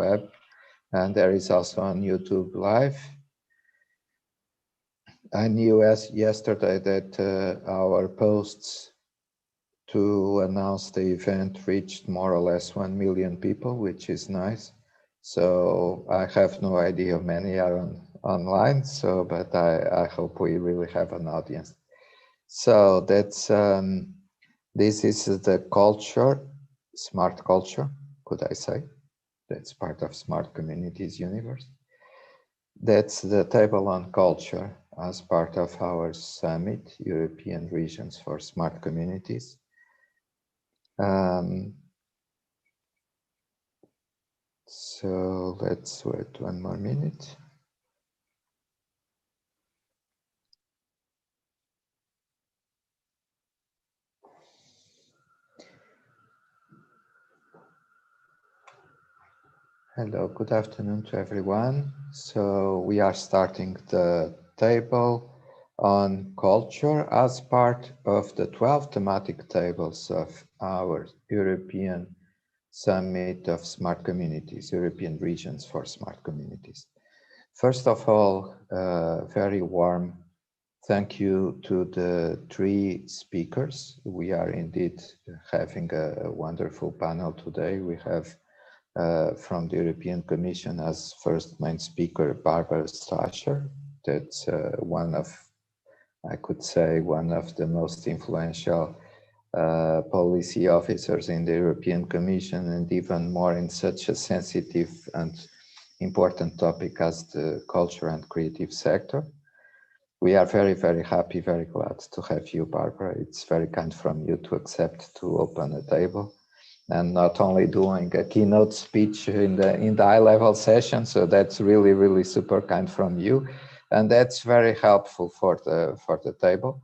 web, and there is also on YouTube Live. I knew yesterday that our posts to announce the event reached more or less 1 million people, which is nice. So I have no idea how many are online, so but I hope we really have an audience. So that's this is the culture, smart culture, could I say? That's part of Smart Communities universe. That's the table on culture as part of our summit, European Regions for Smart Communities. So let's wait 1 more minute. Hello, good afternoon to everyone. So we are starting the table on culture as part of the 12 thematic tables of our European Summit of Smart Communities, European Regions for Smart Communities. First of all, very warm thank you to the 3 speakers. We are indeed having a wonderful panel today. We have from the European Commission as first main speaker, Barbara Strasser. That's one of, I could say, one of the most influential policy officers in the European Commission, and even more in such a sensitive and important topic as the culture and creative sector. We are very, very happy, very glad to have you, Barbara. It's very kind from you to accept to open a table, and not only doing a keynote speech in the high-level session. So that's really, really super kind from you, and that's very helpful for the table.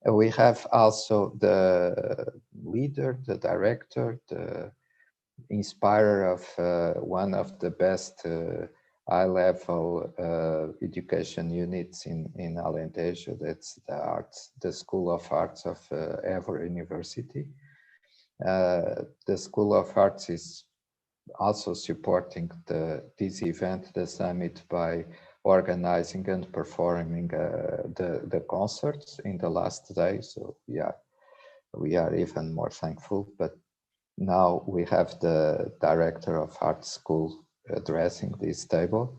We have also the leader, the director, the inspirer of one of the best high-level education units in Alentejo. That's the School of Arts of Évora University. The School of Arts is also supporting this event, the summit, by organizing and performing the concerts in the last day. So we are even more thankful. But now we have the director of art school addressing this table,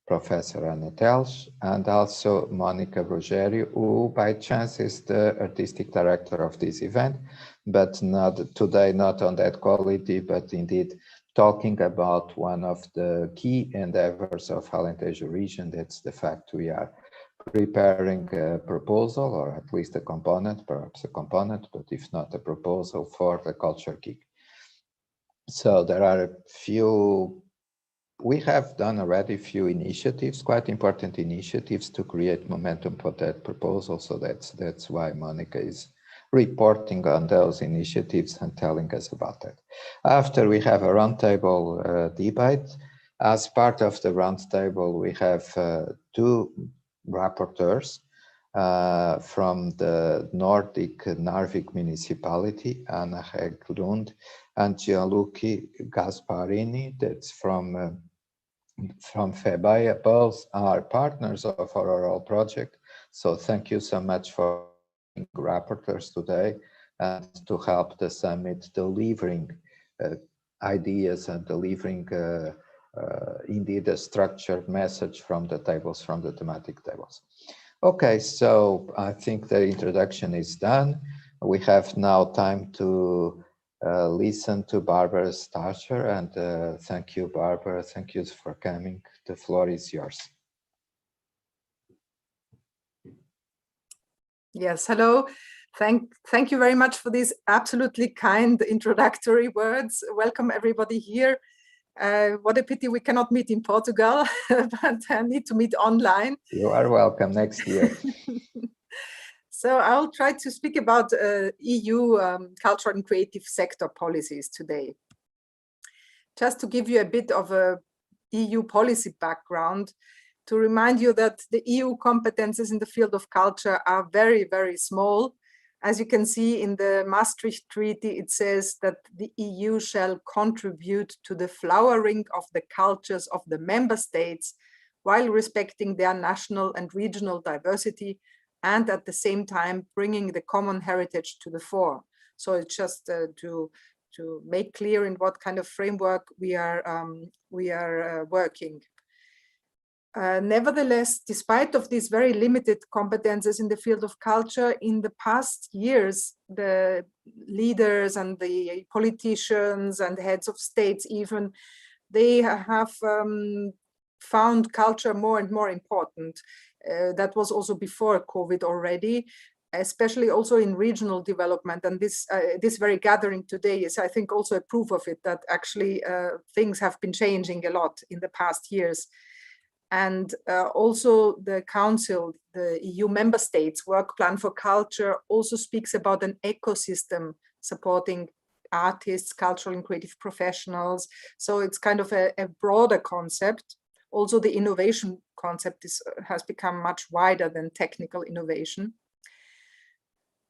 Professor Ana Teles, and also Monica Rogério, who by chance is the artistic director of this event, but not today, not on that quality, but indeed talking about one of the key endeavors of Alentejo region. That's the fact we are preparing a proposal, or at least a component, perhaps a component, but if not a proposal, for the Culture Gig. So there are a few, we have done already a few initiatives, quite important initiatives to create momentum for that proposal. So that's why Monica is reporting on those initiatives and telling us about that. After, we have a roundtable debate. As part of the roundtable, we have 2 rapporteurs from the Nordic Narvik municipality, Anna Hägglund and Gianluca Gasparini. That's from FEBAIA. Both are partners of our overall project. So thank you so much for being rapporteurs today and to help the summit delivering ideas and delivering indeed a structured message from the tables, from the thematic tables. Okay, so I think the introduction is done. We have now time to listen to Barbara Strasser, and thank you, Barbara. Thank you for coming. The floor is yours. Yes, hello. Thank you very much for these absolutely kind introductory words. Welcome everybody here. What a pity we cannot meet in Portugal, but I need to meet online. You are welcome next year. So I'll try to speak about EU cultural and creative sector policies today. Just to give you a bit of a EU policy background, to remind you that the EU competences in the field of culture are very, very small. As you can see in the Maastricht Treaty, it says that the EU shall contribute to the flowering of the cultures of the member states while respecting their national and regional diversity, and at the same time bringing the common heritage to the fore. So it's just to make clear in what kind of framework we are working. Nevertheless, despite of these very limited competences in the field of culture, in the past years, the leaders and the politicians and heads of states even, they have found culture more and more important. That was also before COVID already, especially also in regional development. And this very gathering today is, I think, also a proof of it, that actually things have been changing a lot in the past years. And also the Council, the EU member states work plan for culture also speaks about an ecosystem supporting artists, cultural and creative professionals. So it's kind of a broader concept. Also the innovation concept has become much wider than technical innovation.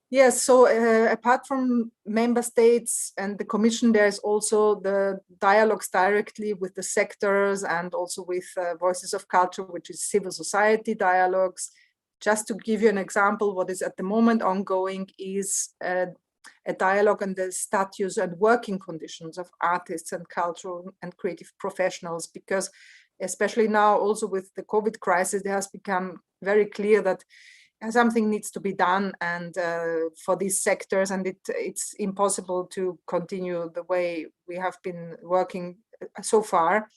Yes, so apart from member states and the Commission, there's also the dialogues directly with the sectors and also with Voices of Culture, which is civil society dialogues. Just to give you an example, what is at the moment ongoing is a dialogue on the status and working conditions of artists and cultural and creative professionals, because especially now also with the COVID crisis, it has become very clear that something needs to be done, and for these sectors, and it's impossible to continue the way we have been working so far.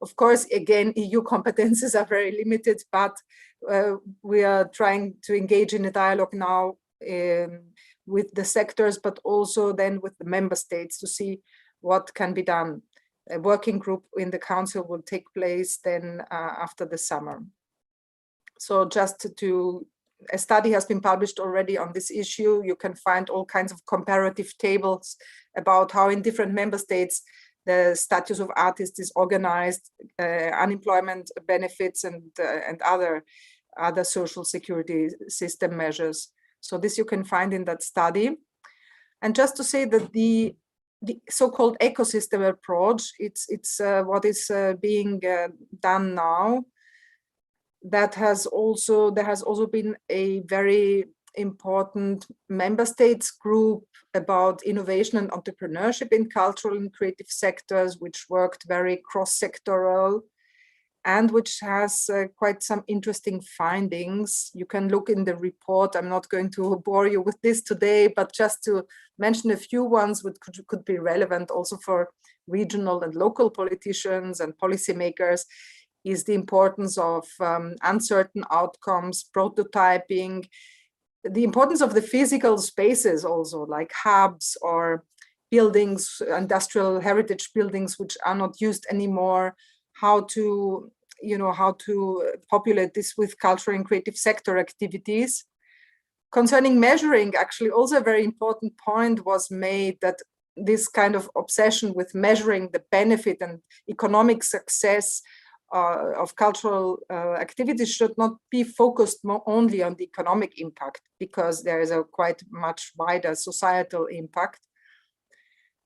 Of course, again, EU competences are very limited, but we are trying to engage in a dialogue now with the sectors, but also then with the member states to see what can be done. A working group in the Council will take place then after the summer. So just a study has been published already on this issue. You can find all kinds of comparative tables about how in different member states the status of artists is organized, unemployment benefits, and other social security system measures. So this you can find in that study. And just to say that the so-called ecosystem approach, it's what is being done now. There has also been a very important member states group about innovation and entrepreneurship in cultural and creative sectors, which worked very cross-sectoral and which has quite some interesting findings. You can look in the report. I'm not going to bore you with this today, but just to mention a few ones which could be relevant also for regional and local politicians and policymakers, is the importance of uncertain outcomes, prototyping, the importance of the physical spaces also, like hubs or buildings, industrial heritage buildings which are not used anymore, how to populate this with cultural and creative sector activities. Concerning measuring, actually also a very important point was made, that this kind of obsession with measuring the benefit and economic success of cultural activities should not be focused only on the economic impact, because there is a quite much wider societal impact.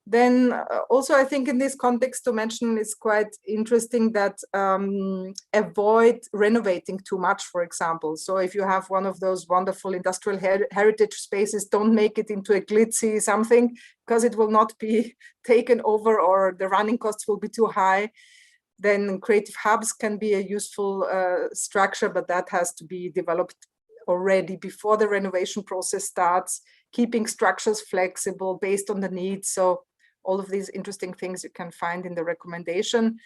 Then also, I think in this context to mention, it's quite interesting that avoid renovating too much, for example. So if you have one of those wonderful industrial heritage spaces, don't make it into a glitzy something, because it will not be taken over or the running costs will be too high. Then creative hubs can be a useful structure, but that has to be developed already before the renovation process starts, keeping structures flexible based on the needs. So all of these interesting things you can find in the recommendations,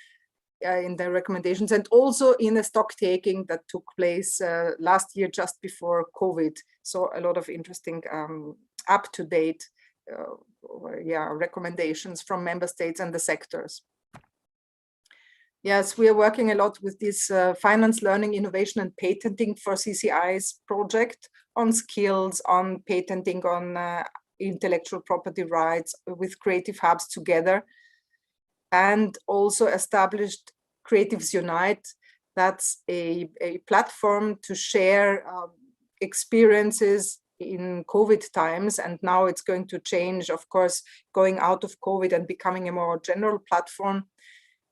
and also in a stock taking that took place last year just before COVID. So a lot of interesting up-to-date recommendations from member states and the sectors. Yes, we are working a lot with this finance, learning, innovation, and patenting for CCI's project on skills, on patenting, on intellectual property rights with creative hubs together, and also established Creatives Unite. That's a platform to share experiences in COVID times, and now it's going to change, of course, going out of COVID and becoming a more general platform.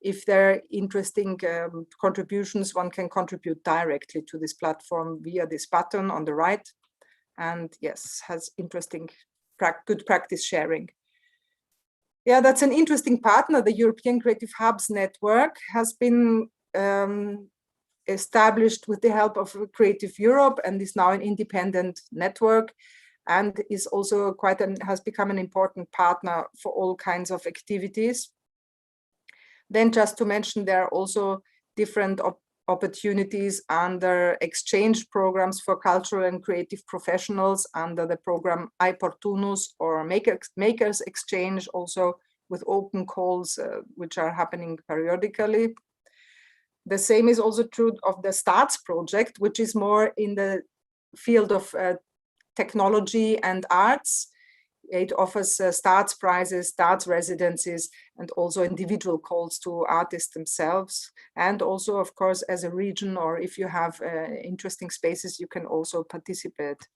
If there are interesting contributions, one can contribute directly to this platform via this button on the right. And yes, has interesting, good practice sharing. Yeah, that's an interesting partner. The European Creative Hubs Network has been established with the help of Creative Europe and is now an independent network, and is also has become an important partner for all kinds of activities. Then just to mention, there are also different opportunities under exchange programs for cultural and creative professionals under the program iPortunus or Makers Exchange, also with open calls which are happening periodically. The same is also true of the STARTS project, which is more in the field of technology and arts. It offers STARTS prizes, STARTS residencies, and also individual calls to artists themselves. And also, of course, as a region, or if you have interesting spaces, you can also participate.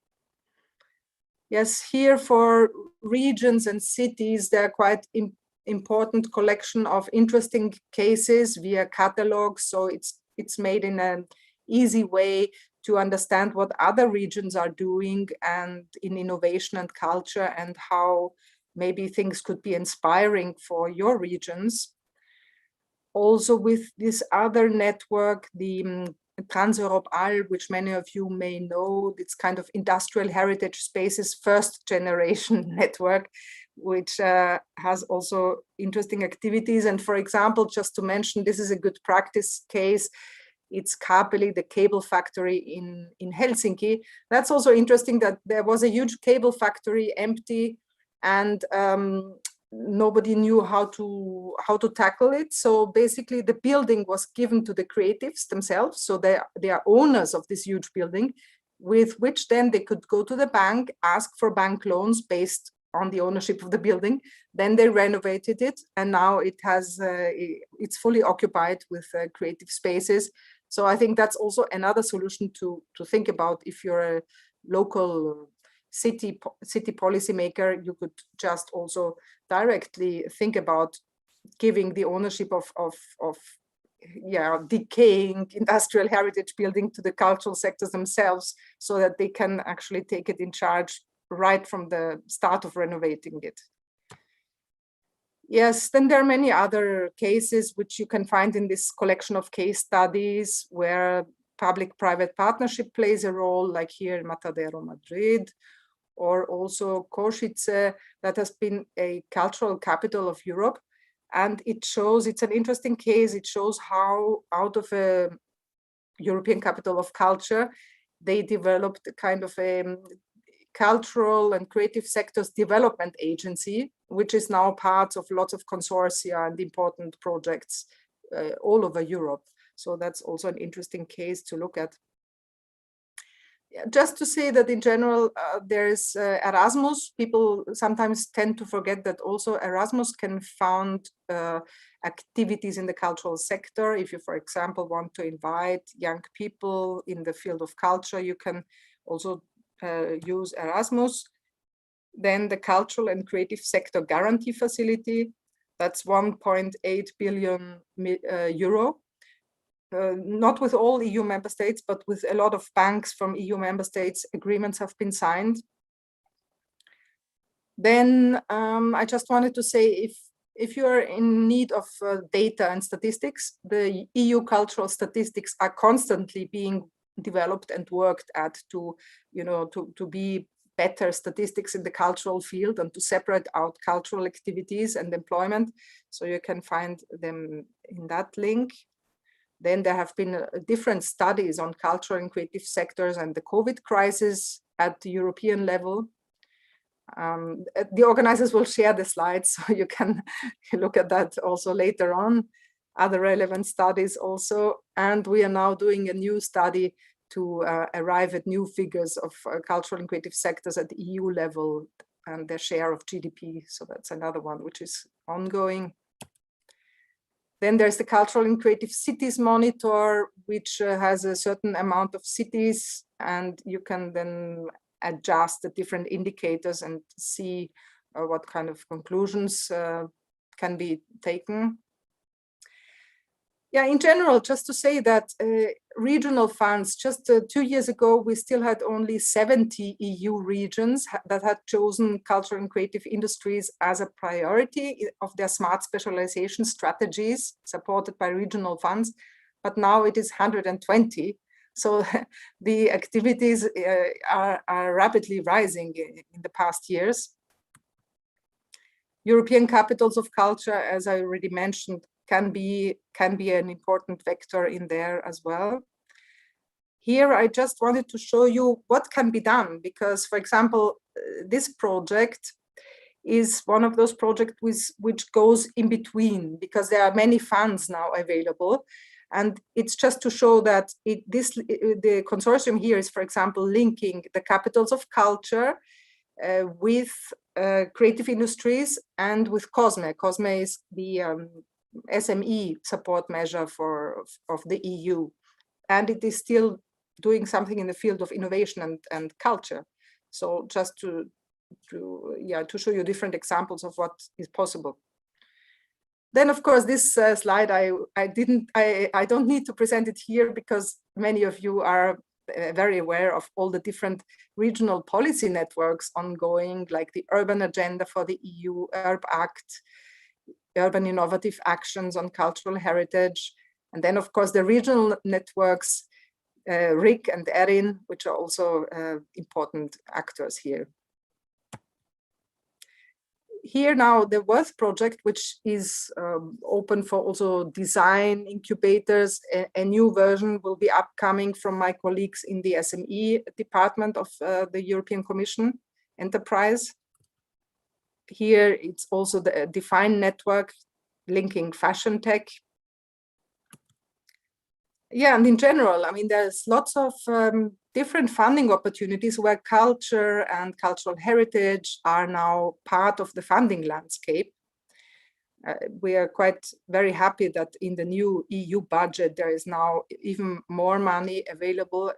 Yes, here for regions and cities, there are quite important collection of interesting cases via catalogs. So it's made in an easy way to understand what other regions are doing and in innovation and culture, and how maybe things could be inspiring for your regions. Also with this other network, the Trans-Europe AL, which many of you may know, it's kind of industrial heritage spaces, first generation network, which has also interesting activities. And for example, just to mention, this is a good practice case. It's Kaapeli, the cable factory in Helsinki. That's also interesting that there was a huge cable factory empty, and nobody knew how to tackle it. So basically the building was given to the creatives themselves. So they are owners of this huge building, with which then they could go to the bank, ask for bank loans based on the ownership of the building. Then they renovated it, and now it has it's fully occupied with creative spaces. So I think that's also another solution to think about. If you're a local city policymaker, you could just also directly think about giving the ownership of decaying industrial heritage building to the cultural sectors themselves, so that they can actually take it in charge right from the start of renovating it. Yes, then there are many other cases which you can find in this collection of case studies where public-private partnership plays a role, like here in Matadero, Madrid, or also Košice, that has been a cultural capital of Europe. And it shows, it's an interesting case, it shows how out of a European capital of culture, they developed a kind of a cultural and creative sectors development agency, which is now part of lots of consortia and important projects all over Europe. So that's also an interesting case to look at. Just to say that in general, there's Erasmus. People sometimes tend to forget that also Erasmus can fund activities in the cultural sector. If you, for example, want to invite young people in the field of culture, you can also use Erasmus. Then the Cultural and Creative Sector Guarantee Facility, that's 1.8 billion euro. Not with all EU member states, but with a lot of banks from EU member states, agreements have been signed. Then I just wanted to say, if you are in need of data and statistics, the EU cultural statistics are constantly being developed and worked at to be better statistics in the cultural field and to separate out cultural activities and employment. So you can find them in that link. Then there have been different studies on cultural and creative sectors and the COVID crisis at the European level. The organizers will share the slides, so you can look at that also later on. Other relevant studies also. And we are now doing a new study to arrive at new figures of cultural and creative sectors at the EU level and their share of GDP. So that's another one which is ongoing. Then there's the Cultural and Creative Cities Monitor, which has a certain amount of cities, and you can then adjust the different indicators and see what kind of conclusions can be taken. Yeah, in general, just to say that regional funds, just 2 years ago, we still had only 70 EU regions that had chosen cultural and creative industries as a priority of their smart specialization strategies supported by regional funds. But now it is 120. So the activities are rapidly rising in the past years. European capitals of culture, as I already mentioned, can be an important vector in there as well. Here, I just wanted to show you what can be done, because, for example, this project is one of those projects which goes in between, because there are many funds now available. And it's just to show that the consortium here is, for example, linking the capitals of culture with creative industries and with COSME. COSME is the SME support measure of the EU, and it is still doing something in the field of innovation and culture. So just to show you different examples of what is possible. Then, of course, this slide I don't need to present it here, because many of you are very aware of all the different regional policy networks ongoing, like the Urban Agenda for the EU, URB Act, Urban Innovative Actions on Cultural Heritage, and then, of course, the regional networks, RIC and ERIN, which are also important actors here. Here now, the Worth project, which is open for also design incubators. A new version will be upcoming from my colleagues in the SME department of the European Commission Enterprise. Here, it's also the defined network linking fashion tech. Yeah, and in general, I mean, there's lots of different funding opportunities where culture and cultural heritage are now part of the funding landscape. We are very happy that in the new EU budget, there is now even more money available,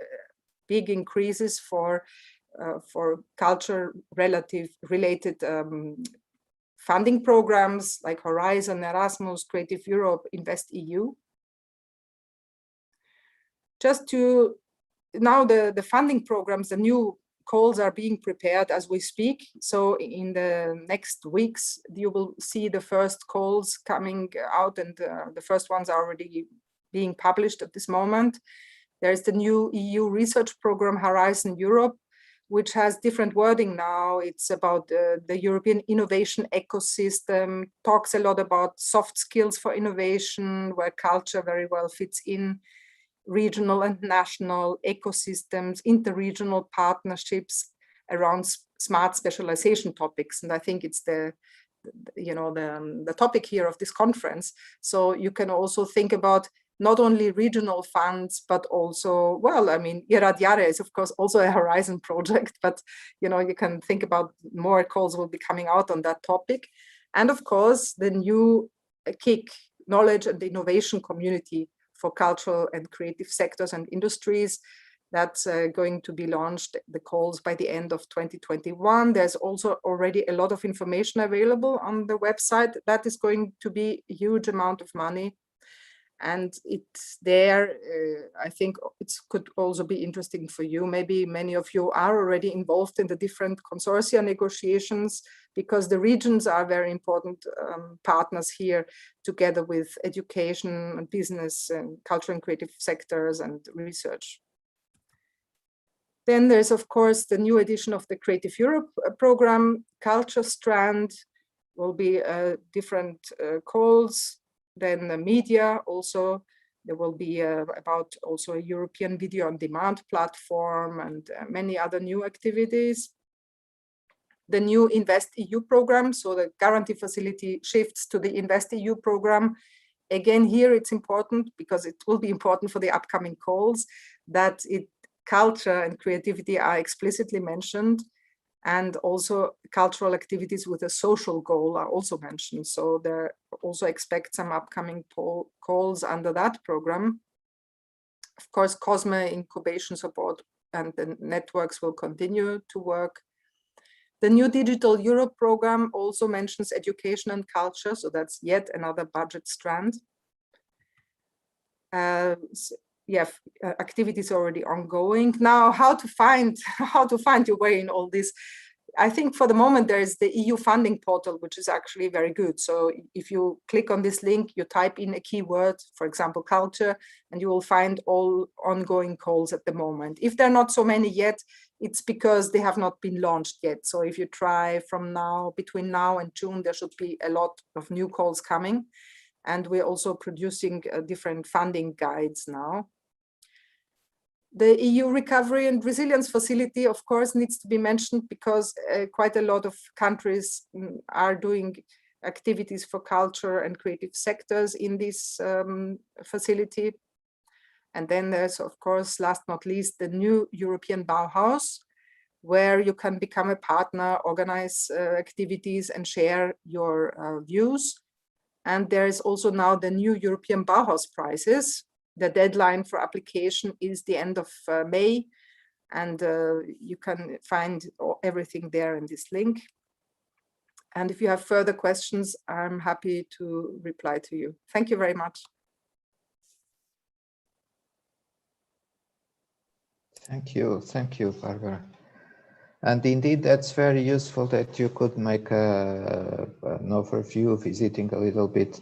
big increases for culture related funding programs like Horizon, Erasmus, Creative Europe, Invest EU. Just to now the funding programs, the new calls are being prepared as we speak. So in the next weeks, you will see the first calls coming out, and the first ones are already being published at this moment. There's the new EU research program, Horizon Europe, which has different wording now. It's about the European innovation ecosystem, talks a lot about soft skills for innovation, where culture very well fits in, regional and national ecosystems, interregional partnerships around smart specialization topics. And I think it's the topic here of this conference. So you can also think about not only regional funds, but also, well, I mean, Irradiare is of course also a Horizon project, but you can think about more calls will be coming out on that topic. And of course, the new KIC, Knowledge and Innovation Community for cultural and creative sectors and industries, that's going to be launched, the calls, by the end of 2021. There's also already a lot of information available on the website. That is going to be a huge amount of money. And it's there, I think it could also be interesting for you. Maybe many of you are already involved in the different consortia negotiations, because the regions are very important partners here, together with education and business and culture and creative sectors and research. Then there's, of course, the new edition of the Creative Europe program. Culture Strand will be different calls. Then the media also, there will be about also a European video on demand platform and many other new activities. The new Invest EU program, so the guarantee facility shifts to the Invest EU program. Again, here it's important, because it will be important for the upcoming calls, that culture and creativity are explicitly mentioned, and also cultural activities with a social goal are also mentioned. So there also expect some upcoming calls under that program. Of course, COSME incubation support and the networks will continue to work. The new Digital Europe program also mentions education and culture, so that's yet another budget strand. Activities already ongoing. Now, how to find your way in all this? I think for the moment there is the EU funding portal, which is actually very good. So if you click on this link, you type in a keyword, for example, culture, and you will find all ongoing calls at the moment. If there are not so many yet, it's because they have not been launched yet. So if you try from now, between now and June, there should be a lot of new calls coming. And we're also producing different funding guides now. The EU Recovery and Resilience Facility, of course, needs to be mentioned because quite a lot of countries are doing activities for culture and creative sectors in this facility. And then there's, of course, last not least, the new European Bauhaus, where you can become a partner, organize activities and share your views. And there is also now the new European Bauhaus prizes. The deadline for application is the end of May, and you can find everything there in this link. And if you have further questions, I'm happy to reply to you. Thank you very much. Thank you, Barbara. And indeed, that's very useful that you could make an overview, visiting a little bit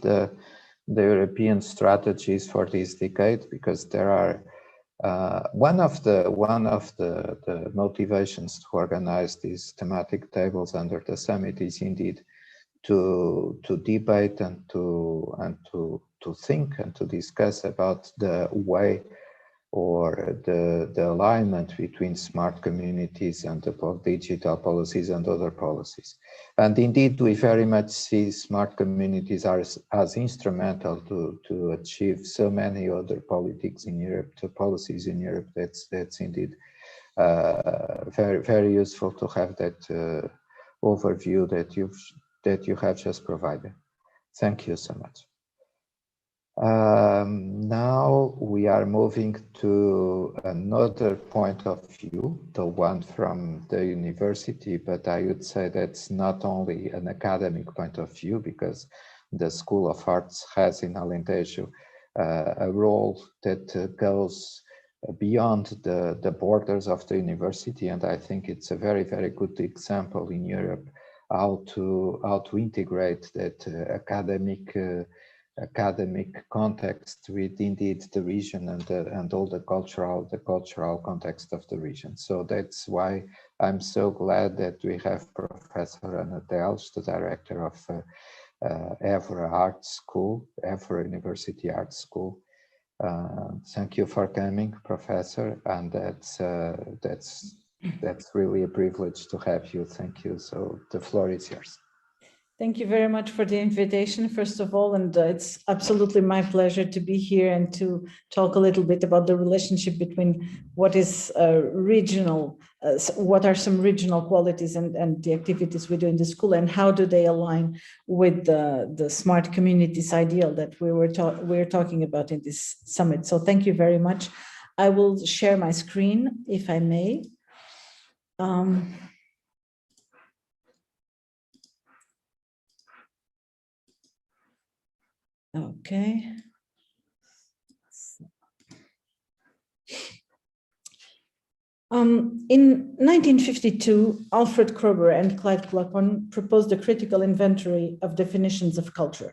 the European strategies for this decade, because there are one of the motivations to organize these thematic tables under the summit is indeed to debate and to think and to discuss about the way or the alignment between smart communities and the digital policies and other policies. And indeed, we very much see smart communities as instrumental to achieve so many other politics in Europe, to policies in Europe. That's indeed very, very useful to have that overview that you have just provided. Thank you so much. Now we are moving to another point of view, the one from the university, but I would say that's not only an academic point of view, because the School of Arts has in Alentejo a role that goes beyond the borders of the university, and I think it's a very, very good example in Europe how to integrate that academic context with indeed the region and all the cultural context of the region. So that's why I'm so glad that we have Professor Anna Delge, the director of Évora Art School, Évora University Art School. Thank you for coming, Professor, and that's really a privilege to have you. Thank you. So the floor is yours. Thank you very much for the invitation, first of all, and it's absolutely my pleasure to be here and to talk a little bit about the relationship between what is regional, what are some regional qualities and the activities we do in the school, and how do they align with the smart communities ideal that we're talking about in this summit. So thank you very much. I will share my screen, if I may. Okay. In 1952, Alfred Kroeber and Clyde Clapham proposed a critical inventory of definitions of culture.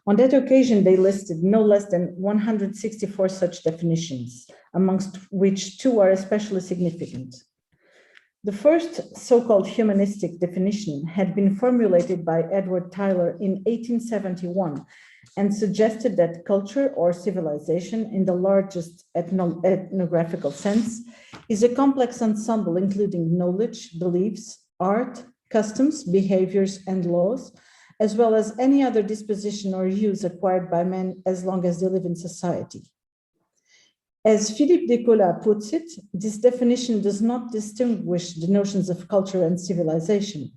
On that occasion, they listed no less than 164 such definitions, amongst which two are especially significant. The first so-called humanistic definition had been formulated by Edward Tyler in 1871 and suggested that culture or civilization in the largest ethnographical sense is a complex ensemble including knowledge, beliefs, art, customs, behaviors, and laws, as well as any other disposition or use acquired by men as long as they live in society. As Philippe Descola puts it, this definition does not distinguish the notions of culture and civilization,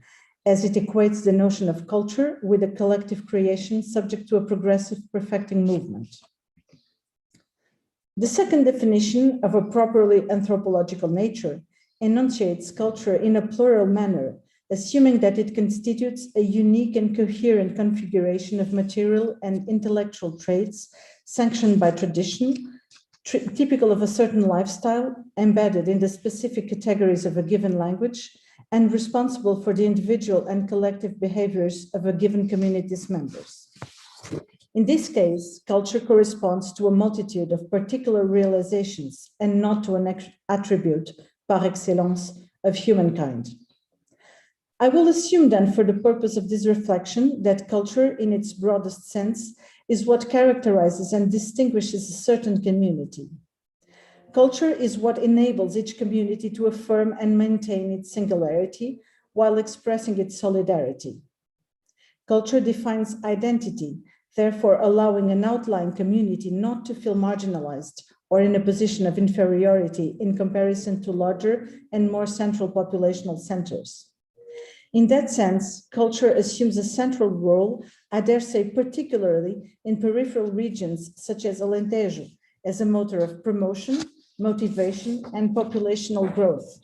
as it equates the notion of culture with a collective creation subject to a progressive perfecting movement. The second definition of a properly anthropological nature enunciates culture in a plural manner, assuming that it constitutes a unique and coherent configuration of material and intellectual traits sanctioned by tradition, typical of a certain lifestyle, embedded in the specific categories of a given language, and responsible for the individual and collective behaviors of a given community's members. In this case, culture corresponds to a multitude of particular realizations and not to an attribute par excellence of humankind. I will assume then, for the purpose of this reflection, that culture in its broadest sense is what characterizes and distinguishes a certain community. Culture is what enables each community to affirm and maintain its singularity while expressing its solidarity. Culture defines identity, therefore allowing an outlying community not to feel marginalized or in a position of inferiority in comparison to larger and more central populational centers. In that sense, culture assumes a central role, I dare say particularly in peripheral regions such as Alentejo, as a motor of promotion, motivation, and populational growth.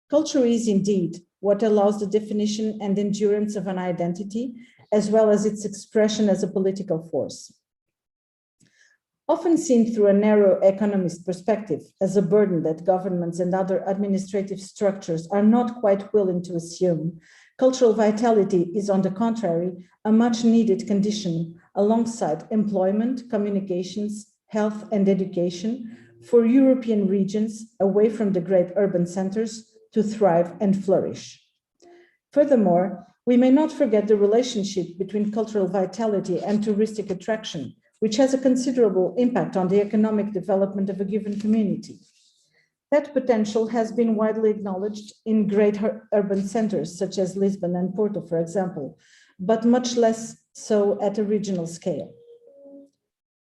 Culture is indeed what allows the definition and endurance of an identity, as well as its expression as a political force. Often seen through a narrow economist perspective as a burden that governments and other administrative structures are not quite willing to assume, cultural vitality is, on the contrary, a much needed condition alongside employment, communications, health, and education for European regions away from the great urban centers to thrive and flourish. Furthermore, we may not forget the relationship between cultural vitality and touristic attraction, which has a considerable impact on the economic development of a given community. That potential has been widely acknowledged in great urban centers, such as Lisbon and Porto, for example, but much less so at a regional scale.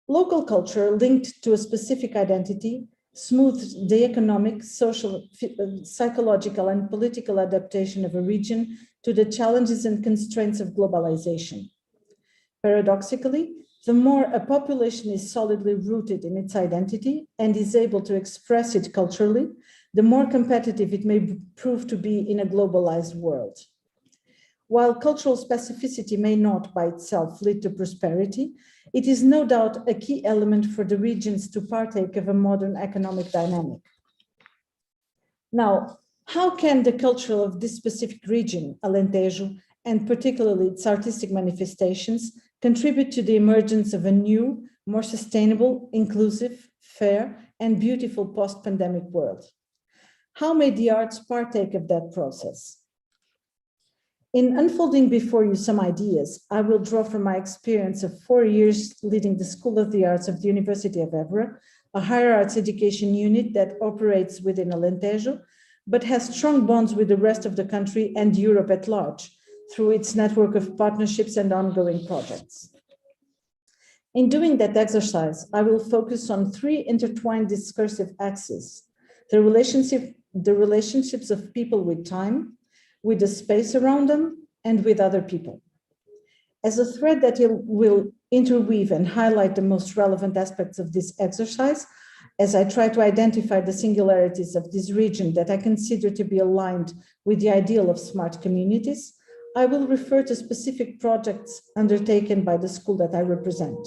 Local culture linked to a specific identity smooths the economic, social, psychological, and political adaptation of a region to the challenges and constraints of globalization. Paradoxically, the more a population is solidly rooted in its identity and is able to express it culturally, the more competitive it may prove to be in a globalized world. While cultural specificity may not by itself lead to prosperity, it is no doubt a key element for the regions to partake of a modern economic dynamic. Now, how can the culture of this specific region, Alentejo, and particularly its artistic manifestations, contribute to the emergence of a new, more sustainable, inclusive, fair, and beautiful post-pandemic world? How may the arts partake of that process? In unfolding before you some ideas, I will draw from my experience of 4 years leading the School of the Arts of the University of Évora, a higher arts education unit that operates within Alentejo, but has strong bonds with the rest of the country and Europe at large, through its network of partnerships and ongoing projects. In doing that exercise, I will focus on 3 intertwined discursive axes: the relationships of people with time, with the space around them, and with other people. As a thread that will interweave and highlight the most relevant aspects of this exercise, as I try to identify the singularities of this region that I consider to be aligned with the ideal of smart communities, I will refer to specific projects undertaken by the school that I represent.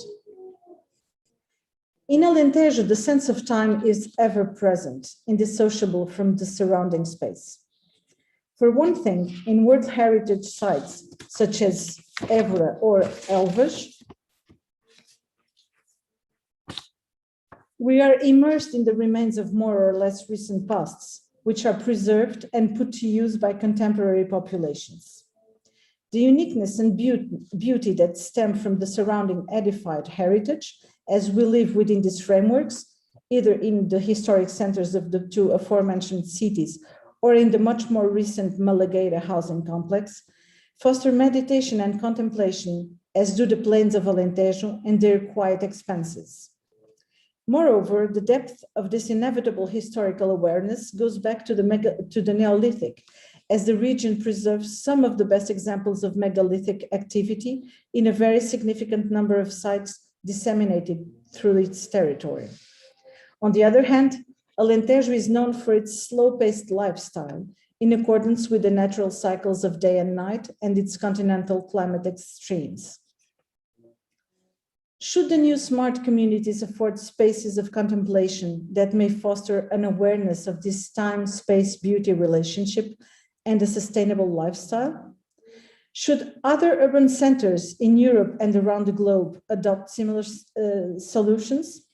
In Alentejo, the sense of time is ever present, indissociable from the surrounding space. For one thing, in World Heritage sites such as Évora or Elvas, we are immersed in the remains of more or less recent pasts, which are preserved and put to use by contemporary populations. The uniqueness and beauty that stem from the surrounding edified heritage, as we live within these frameworks, either in the historic centers of the 2 aforementioned cities or in the much more recent Malagueira housing complex, foster meditation and contemplation, as do the plains of Alentejo and their quiet expanses. Moreover, the depth of this inevitable historical awareness goes back to the Neolithic, as the region preserves some of the best examples of megalithic activity in a very significant number of sites disseminated through its territory. On the other hand, Alentejo is known for its slow-paced lifestyle, in accordance with the natural cycles of day and night and its continental climate extremes. Should the new smart communities afford spaces of contemplation that may foster an awareness of this time-space-beauty relationship and a sustainable lifestyle? Should other urban centers in Europe and around the globe adopt similar solutions?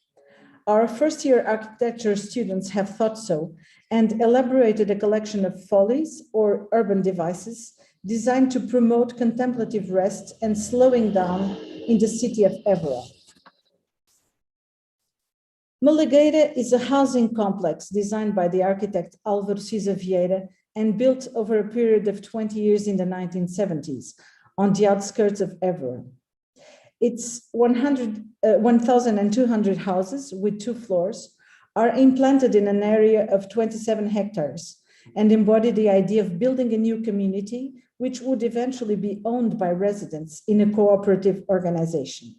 Our first-year architecture students have thought so and elaborated a collection of follies or urban devices designed to promote contemplative rest and slowing down in the city of Évora. Malagueira is a housing complex designed by the architect Álvaro Siza Vieira and built over a period of 20 years in the 1970s on the outskirts of Évora. Its 1,200 houses with 2 floors are implanted in an area of 27 hectares and embody the idea of building a new community which would eventually be owned by residents in a cooperative organization.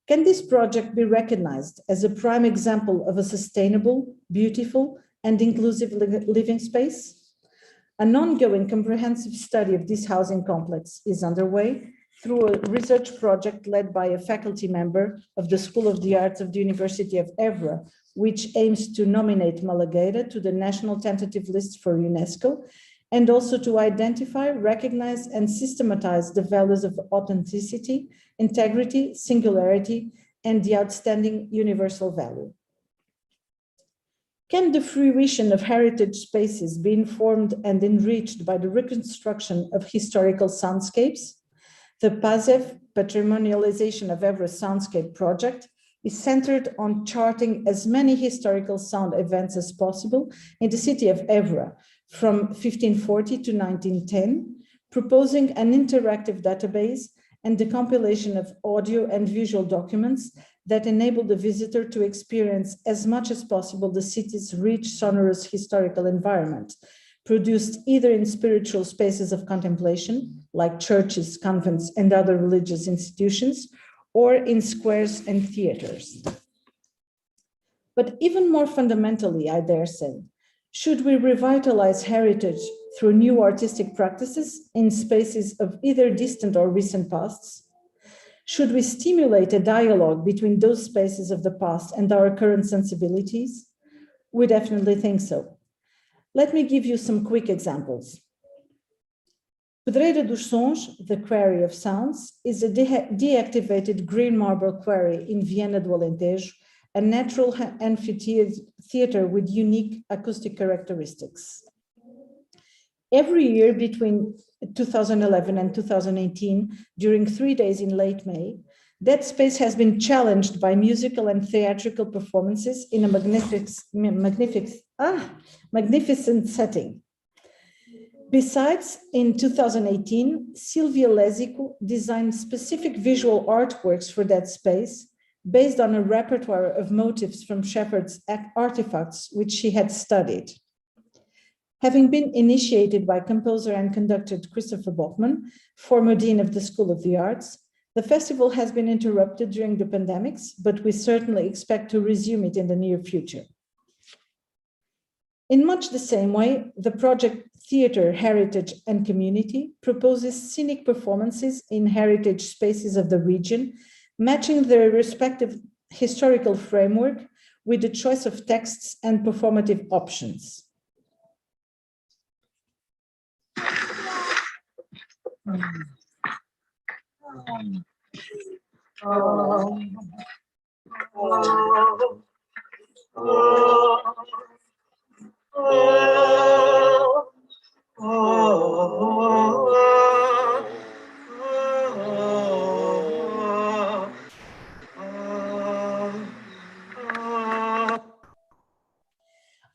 Can this project be recognized as a prime example of a sustainable, beautiful, and inclusive living space? An ongoing comprehensive study of this housing complex is underway through a research project led by a faculty member of the School of the Arts of the University of Évora, which aims to nominate Malagueira to the national tentative list for UNESCO, and also to identify, recognize, and systematize the values of authenticity, integrity, singularity, and the outstanding universal value. Can the fruition of heritage spaces be informed and enriched by the reconstruction of historical soundscapes? The PASEF, Patrimonialization of Évora Soundscape project, is centered on charting as many historical sound events as possible in the city of Évora from 1540 to 1910, proposing an interactive database and the compilation of audio and visual documents that enable the visitor to experience as much as possible the city's rich, sonorous historical environment, produced either in spiritual spaces of contemplation, like churches, convents, and other religious institutions, or in squares and theaters. But even more fundamentally, I dare say, should we revitalize heritage through new artistic practices in spaces of either distant or recent pasts? Should we stimulate a dialogue between those spaces of the past and our current sensibilities? We definitely think so. Let me give you some quick examples. Pedreira dos Sons, the Quarry of Sounds, is a deactivated green marble quarry in Viana do Alentejo, a natural amphitheater with unique acoustic characteristics. Every year between 2011 and 2018, during 3 days in late May, that space has been challenged by musical and theatrical performances in a magnificent setting. Besides, in 2018, Silvia Lésico designed specific visual artworks for that space based on a repertoire of motifs from Shepherd's artifacts, which she had studied. Having been initiated by composer and conductor Christopher Bachmann, former dean of the School of the Arts, the festival has been interrupted during the pandemics, but we certainly expect to resume it in the near future. In much the same way, the project Theatre, Heritage and Community proposes scenic performances in heritage spaces of the region, matching their respective historical framework with the choice of texts and performative options.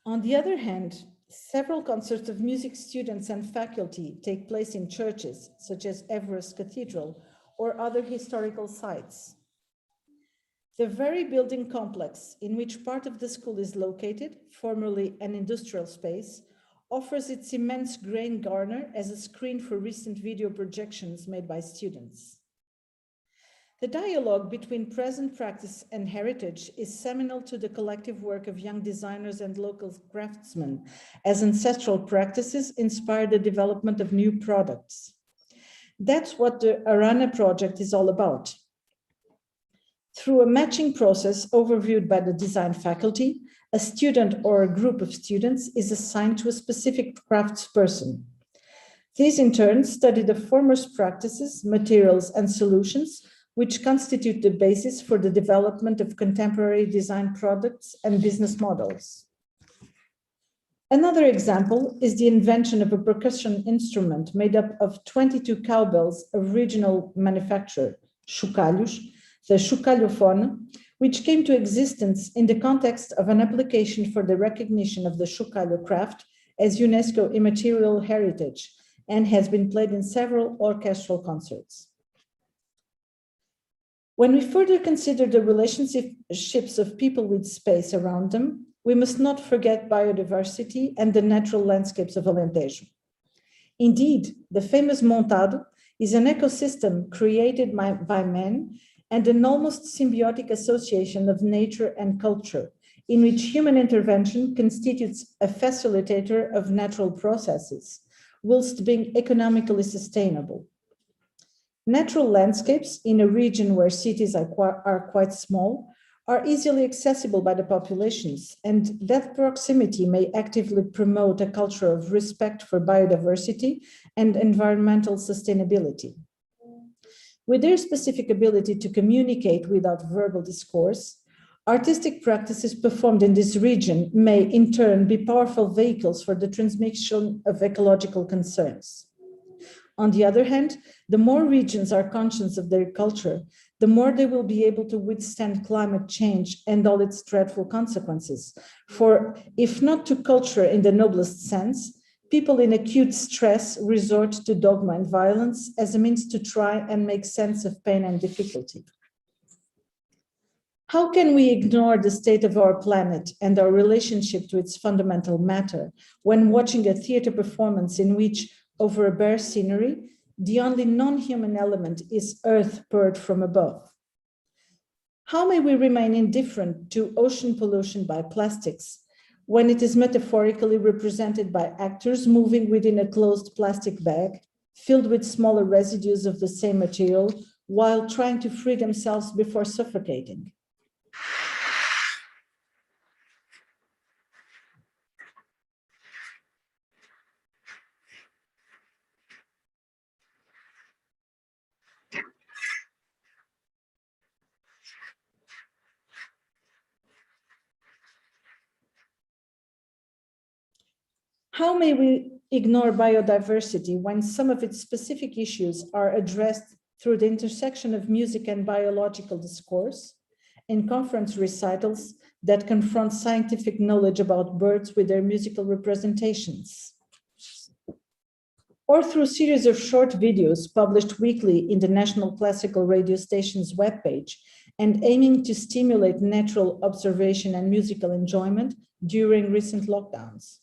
On the other hand, several concerts of music students and faculty take place in churches, such as Évora Cathedral or other historical sites. The very building complex in which part of the school is located, formerly an industrial space, offers its immense grain garner as a screen for recent video projections made by students. The dialogue between present practice and heritage is seminal to the collective work of young designers and local craftsmen, as ancestral practices inspire the development of new products. That's what the Arana project is all about. Through a matching process overviewed by the design faculty, a student or a group of students is assigned to a specific craftsperson. These in turn study the former's practices, materials, and solutions, which constitute the basis for the development of contemporary design products and business models. Another example is the invention of a percussion instrument made up of 22 cowbells of regional manufacture, chocalhos, the chocalhophone, which came to existence in the context of an application for the recognition of the chocalho craft as UNESCO immaterial heritage and has been played in several orchestral concerts. When we further consider the relationships of people with space around them, we must not forget biodiversity and the natural landscapes of Alentejo. Indeed, the famous Montado is an ecosystem created by man and an almost symbiotic association of nature and culture, in which human intervention constitutes a facilitator of natural processes, whilst being economically sustainable. Natural landscapes in a region where cities are quite small are easily accessible by the populations, and that proximity may actively promote a culture of respect for biodiversity and environmental sustainability. With their specific ability to communicate without verbal discourse, artistic practices performed in this region may in turn be powerful vehicles for the transmission of ecological concerns. On the other hand, the more regions are conscious of their culture, the more they will be able to withstand climate change and all its dreadful consequences. For if not to culture in the noblest sense, people in acute stress resort to dogma and violence as a means to try and make sense of pain and difficulty. How can we ignore the state of our planet and our relationship to its fundamental matter when watching a theater performance in which, over a bare scenery, the only non-human element is earth poured from above? How may we remain indifferent to ocean pollution by plastics when it is metaphorically represented by actors moving within a closed plastic bag filled with smaller residues of the same material while trying to free themselves before suffocating? How may we ignore biodiversity when some of its specific issues are addressed through the intersection of music and biological discourse, in conference recitals that confront scientific knowledge about birds with their musical representations? Or through a series of short videos published weekly in the National Classical Radio Station's webpage and aiming to stimulate natural observation and musical enjoyment during recent lockdowns?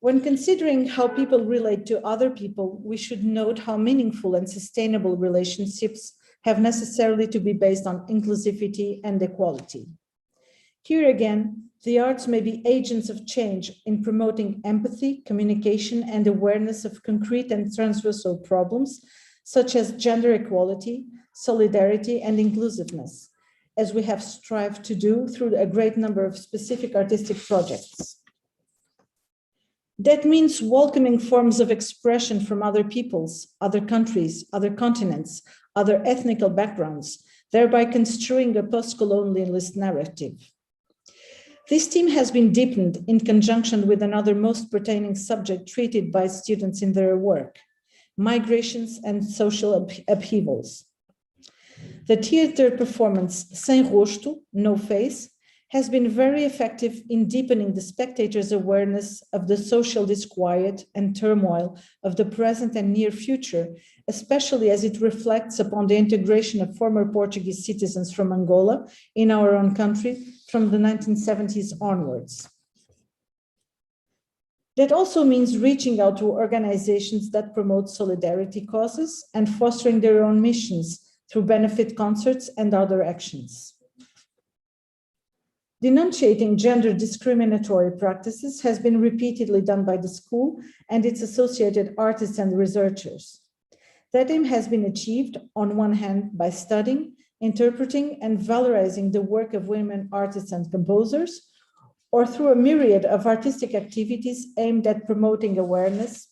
When considering how people relate to other people, we should note how meaningful and sustainable relationships have necessarily to be based on inclusivity and equality. Here again, the arts may be agents of change in promoting empathy, communication, and awareness of concrete and transversal problems, such as gender equality, solidarity, and inclusiveness, as we have strived to do through a great number of specific artistic projects. That means welcoming forms of expression from other peoples, other countries, other continents, other ethnic backgrounds, thereby construing a post-colonialist narrative. This theme has been deepened in conjunction with another most pertaining subject treated by students in their work: migrations and social upheavals. The theater performance Sem Rosto, No Face, has been very effective in deepening the spectator's awareness of the social disquiet and turmoil of the present and near future, especially as it reflects upon the integration of former Portuguese citizens from Angola in our own country from the 1970s onwards. That also means reaching out to organizations that promote solidarity causes and fostering their own missions through benefit concerts and other actions. Denunciating gender discriminatory practices has been repeatedly done by the school and its associated artists and researchers. That aim has been achieved, on one hand, by studying, interpreting, and valorizing the work of women artists and composers, or through a myriad of artistic activities aimed at promoting awareness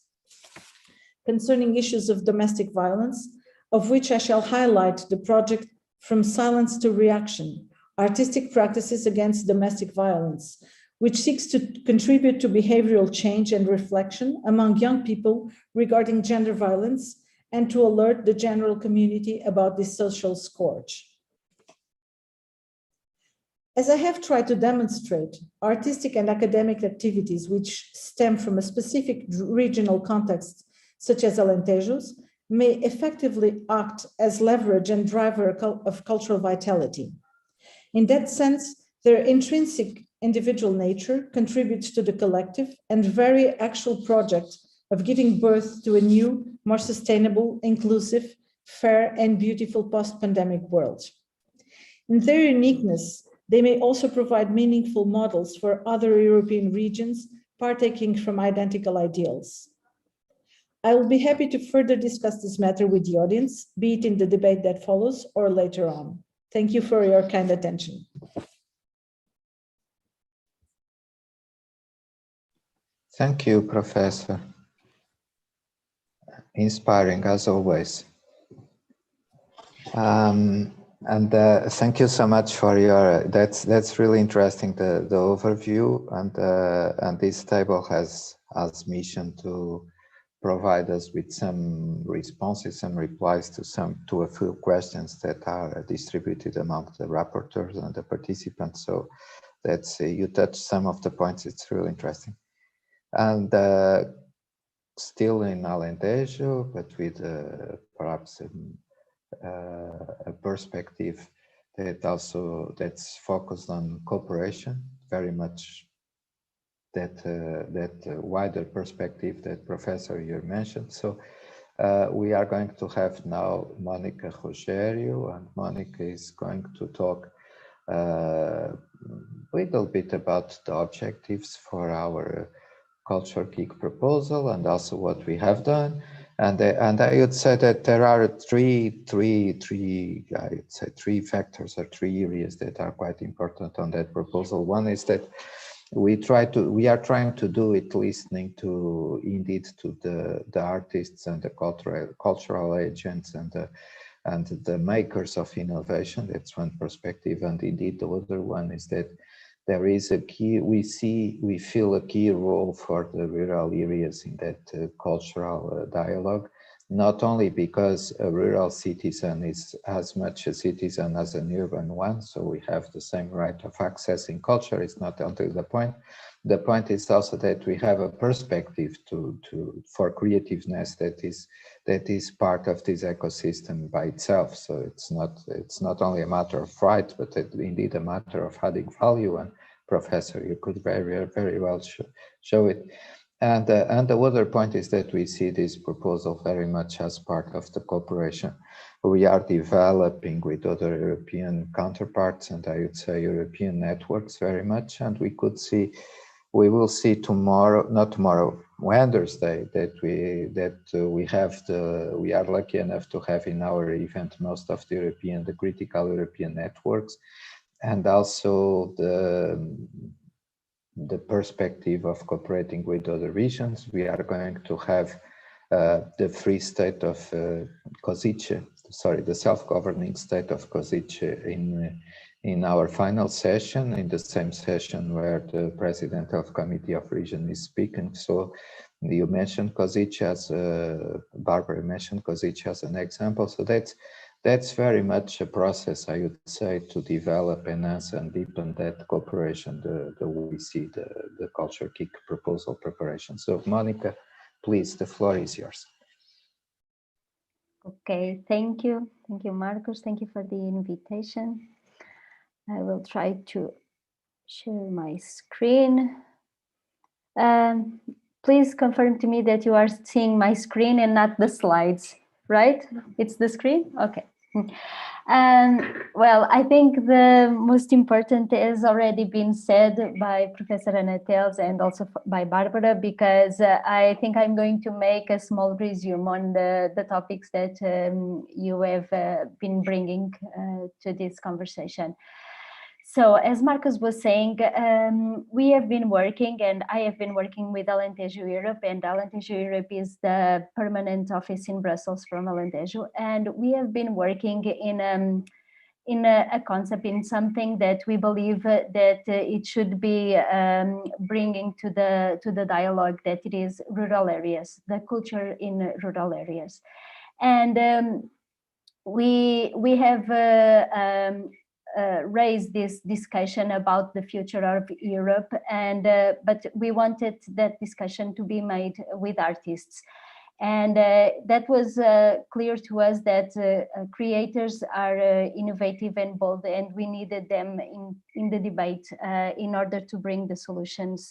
concerning issues of domestic violence, of which I shall highlight the project From Silence to Reaction, Artistic Practices Against Domestic Violence, which seeks to contribute to behavioral change and reflection among young people regarding gender violence and to alert the general community about this social scourge. As I have tried to demonstrate, artistic and academic activities which stem from a specific regional context, such as Alentejos, may effectively act as leverage and driver of cultural vitality. In that sense, their intrinsic individual nature contributes to the collective and very actual project of giving birth to a new, more sustainable, inclusive, fair, and beautiful post-pandemic world. In their uniqueness, they may also provide meaningful models for other European regions partaking from identical ideals. I will be happy to further discuss this matter with the audience, be it in the debate that follows or later on. Thank you for your kind attention. Thank you, Professor. Inspiring as always. Thank you so much for your, that's really interesting, the overview, and this table has as mission to provide us with some responses, some replies to a few questions that are distributed among the rapporteurs and the participants. So that's, you touched some of the points, it's really interesting. And still in Alentejo, but with perhaps a perspective that's focused on cooperation, very much that wider perspective that Professor you mentioned. So we are going to have now Monica Rogério, and Monica is going to talk a little bit about the objectives for our Culture Geek proposal and also what we have done. And I would say that there are three factors or three areas that are quite important on that proposal. One is that we are trying to do it listening to the artists and the cultural agents and the makers of innovation. That's one perspective. And indeed the other one is that there is a key, we feel a key role for the rural areas in that cultural dialogue, not only because a rural citizen is as much a citizen as an urban one, so we have the same right of accessing culture, it's not only the point. The point is also that we have a perspective for creativeness that is part of this ecosystem by itself. So it's not only a matter of right, but indeed a matter of adding value. And Professor, you could very well show it. And the other point is that we see this proposal very much as part of the cooperation we are developing with other European counterparts, and I would say European networks very much. And we will see tomorrow, not tomorrow, Wednesday, that we are lucky enough to have in our event most of the critical European networks, and also the perspective of cooperating with other regions. We are going to have the free state of Košice, the self-governing state of Košice in our final session, in the same session where the president of Committee of Region is speaking. So you mentioned Košice Barbara mentioned Košice as an example. So that's very much a process, I would say, to develop, enhance, and deepen that cooperation, the way we see the Culture Geek proposal preparation. So Monica, please, the floor is yours. Okay, thank you. Thank you, Marcus. Thank you for the invitation. I will try to share my screen. please confirm to me that you are seeing my screen and not the slides, right? It's the screen? Okay. Well, I think the most important has already been said by Professor Anna Tels and also by Barbara, because I think I'm going to make a small resume on the topics that you have been bringing to this conversation. So as Marcus was saying, we have been working, and I have been working with Alentejo Europe, and Alentejo Europe is the permanent office in Brussels from Alentejo, and we have been working in a concept, in something that we believe that it should be bringing to the dialogue, that it is rural areas, the culture in rural areas, and we have raised this discussion about the future of Europe, and but we wanted that discussion to be made with artists. And that was clear to us that creators are innovative and bold, and we needed them in the debate in order to bring the solutions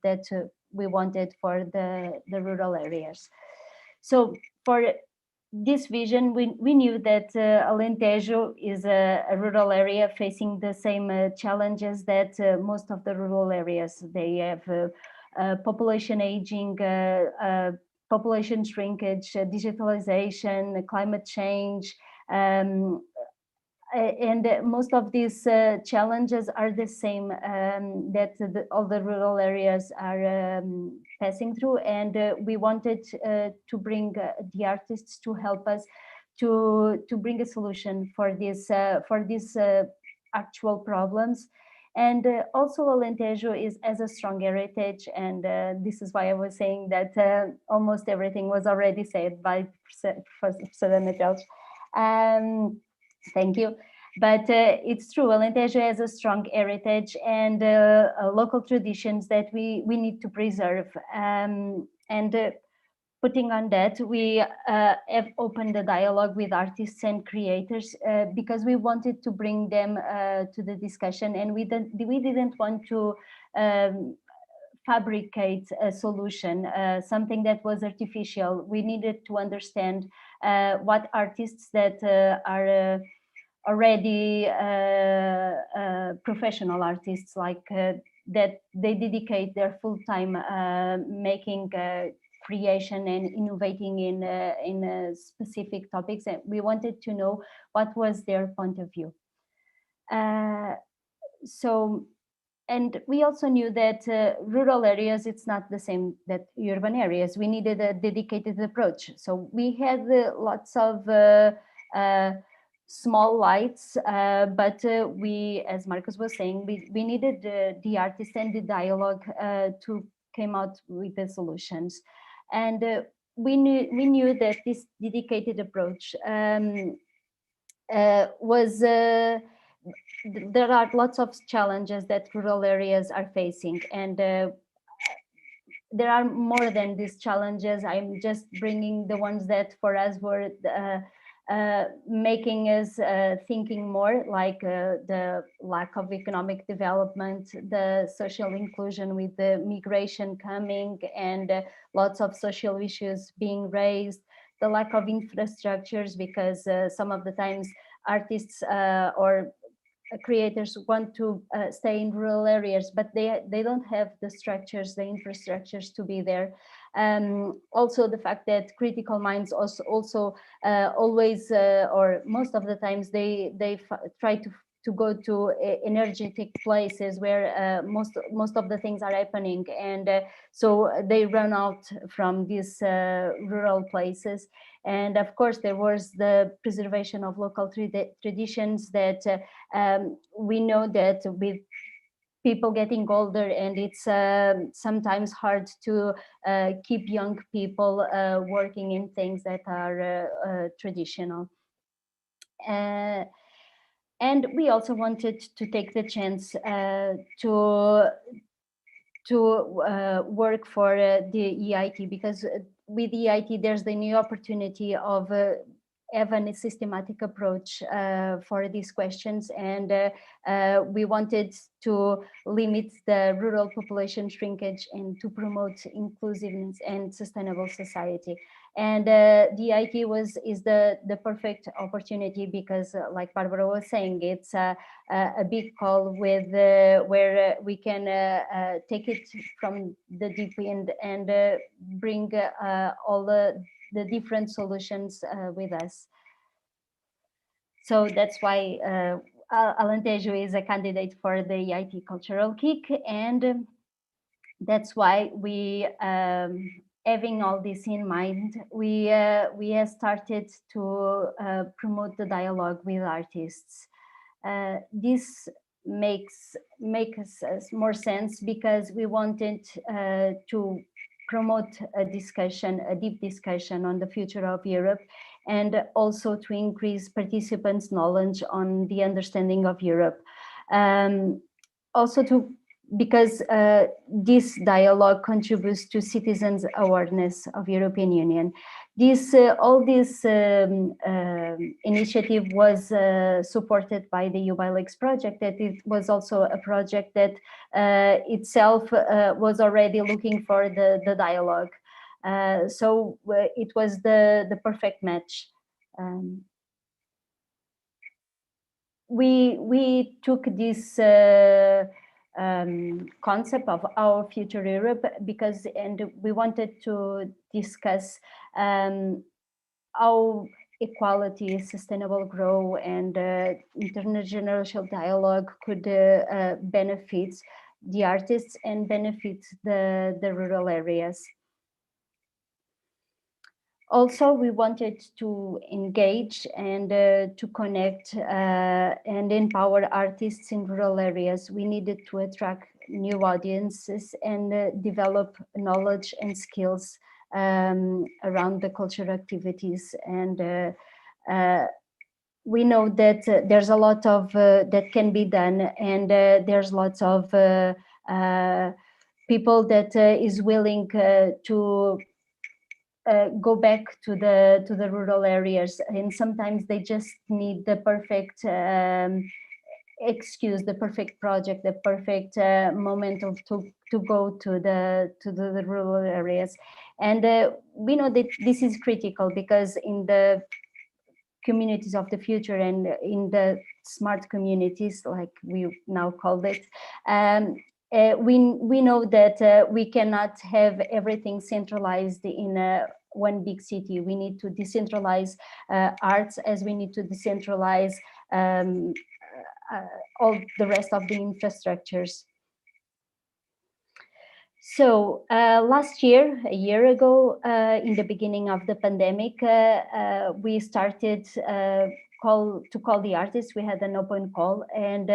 that we wanted for the rural areas. So for this vision, we knew that Alentejo is a rural area facing the same challenges that most of the rural areas. They have population aging, population shrinkage, digitalization, climate change, and most of these challenges are the same that all the rural areas are passing through, and we wanted to bring the artists to help us to bring a solution for these actual problems. And also Alentejo has a strong heritage, and this is why I was saying that almost everything was already said by Professor Anna. Thank you. But it's true, Alentejo has a strong heritage and local traditions that we need to preserve. And putting on that, we have opened a dialogue with artists and creators because we wanted to bring them to the discussion, and we didn't want to fabricate a solution, something that was artificial. We needed to understand what artists that are already professional artists, like that they dedicate their full time making creation and innovating in specific topics, and we wanted to know what was their point of view. So, and we also knew that rural areas, it's not the same that urban areas. We needed a dedicated approach. So we had lots of small lights, but we, as Marcus was saying, we needed the artists and the dialogue to come out with the solutions. And we knew that this dedicated approach was there are lots of challenges that rural areas are facing, and there are more than these challenges. I'm just bringing the ones that for us were making us thinking more, like the lack of economic development, the social inclusion with the migration coming, and lots of social issues being raised, the lack of infrastructures, because some of the times artists or creators want to stay in rural areas, but they don't have the structures, the infrastructures to be there. Also the fact that critical minds also always or most of the times they try to go to energetic places where most of the things are happening, and so they run out from these rural places. And of course there was the preservation of local traditions that we know that with people getting older, and it's sometimes hard to keep young people working in things that are traditional. And we also wanted to take the chance to work for the EIT, because with EIT there's the new opportunity of have a systematic approach for these questions, and we wanted to limit the rural population shrinkage and to promote inclusiveness and sustainable society. And the IT is the perfect opportunity because, like Barbara was saying, it's a big call with where we can take it from the deep end and bring all the different solutions with us. So that's why Alentejo is a candidate for the IT Cultural Kick, and that's why we, having all this in mind, we have started to promote the dialogue with artists. This makes more sense because we wanted to promote a discussion, a deep discussion on the future of Europe, and also to increase participants' knowledge on the understanding of Europe. Also because this dialogue contributes to citizens' awareness of European Union. All this initiative was supported by the UBILEX project, that it was also a project that itself was already looking for the dialogue. So it was the perfect match. We took this concept of our future Europe and we wanted to discuss how equality, sustainable growth, and intergenerational dialogue could benefit the artists and benefit the rural areas. Also, we wanted to engage and to connect and empower artists in rural areas. We needed to attract new audiences and develop knowledge and skills around the cultural activities. And we know that there's a lot of that can be done, and there's lots of people that is willing to go back to the rural areas, and sometimes they just need the perfect excuse, the perfect project, the perfect moment to go to the rural areas. And we know that this is critical because in the communities of the future and in the smart communities, like we now call it, we know that we cannot have everything centralized in one big city. We need to decentralize arts, as we need to decentralize all the rest of the infrastructures. So last year, a year ago, in the beginning of the pandemic, we started to call the artists. We had an open call, and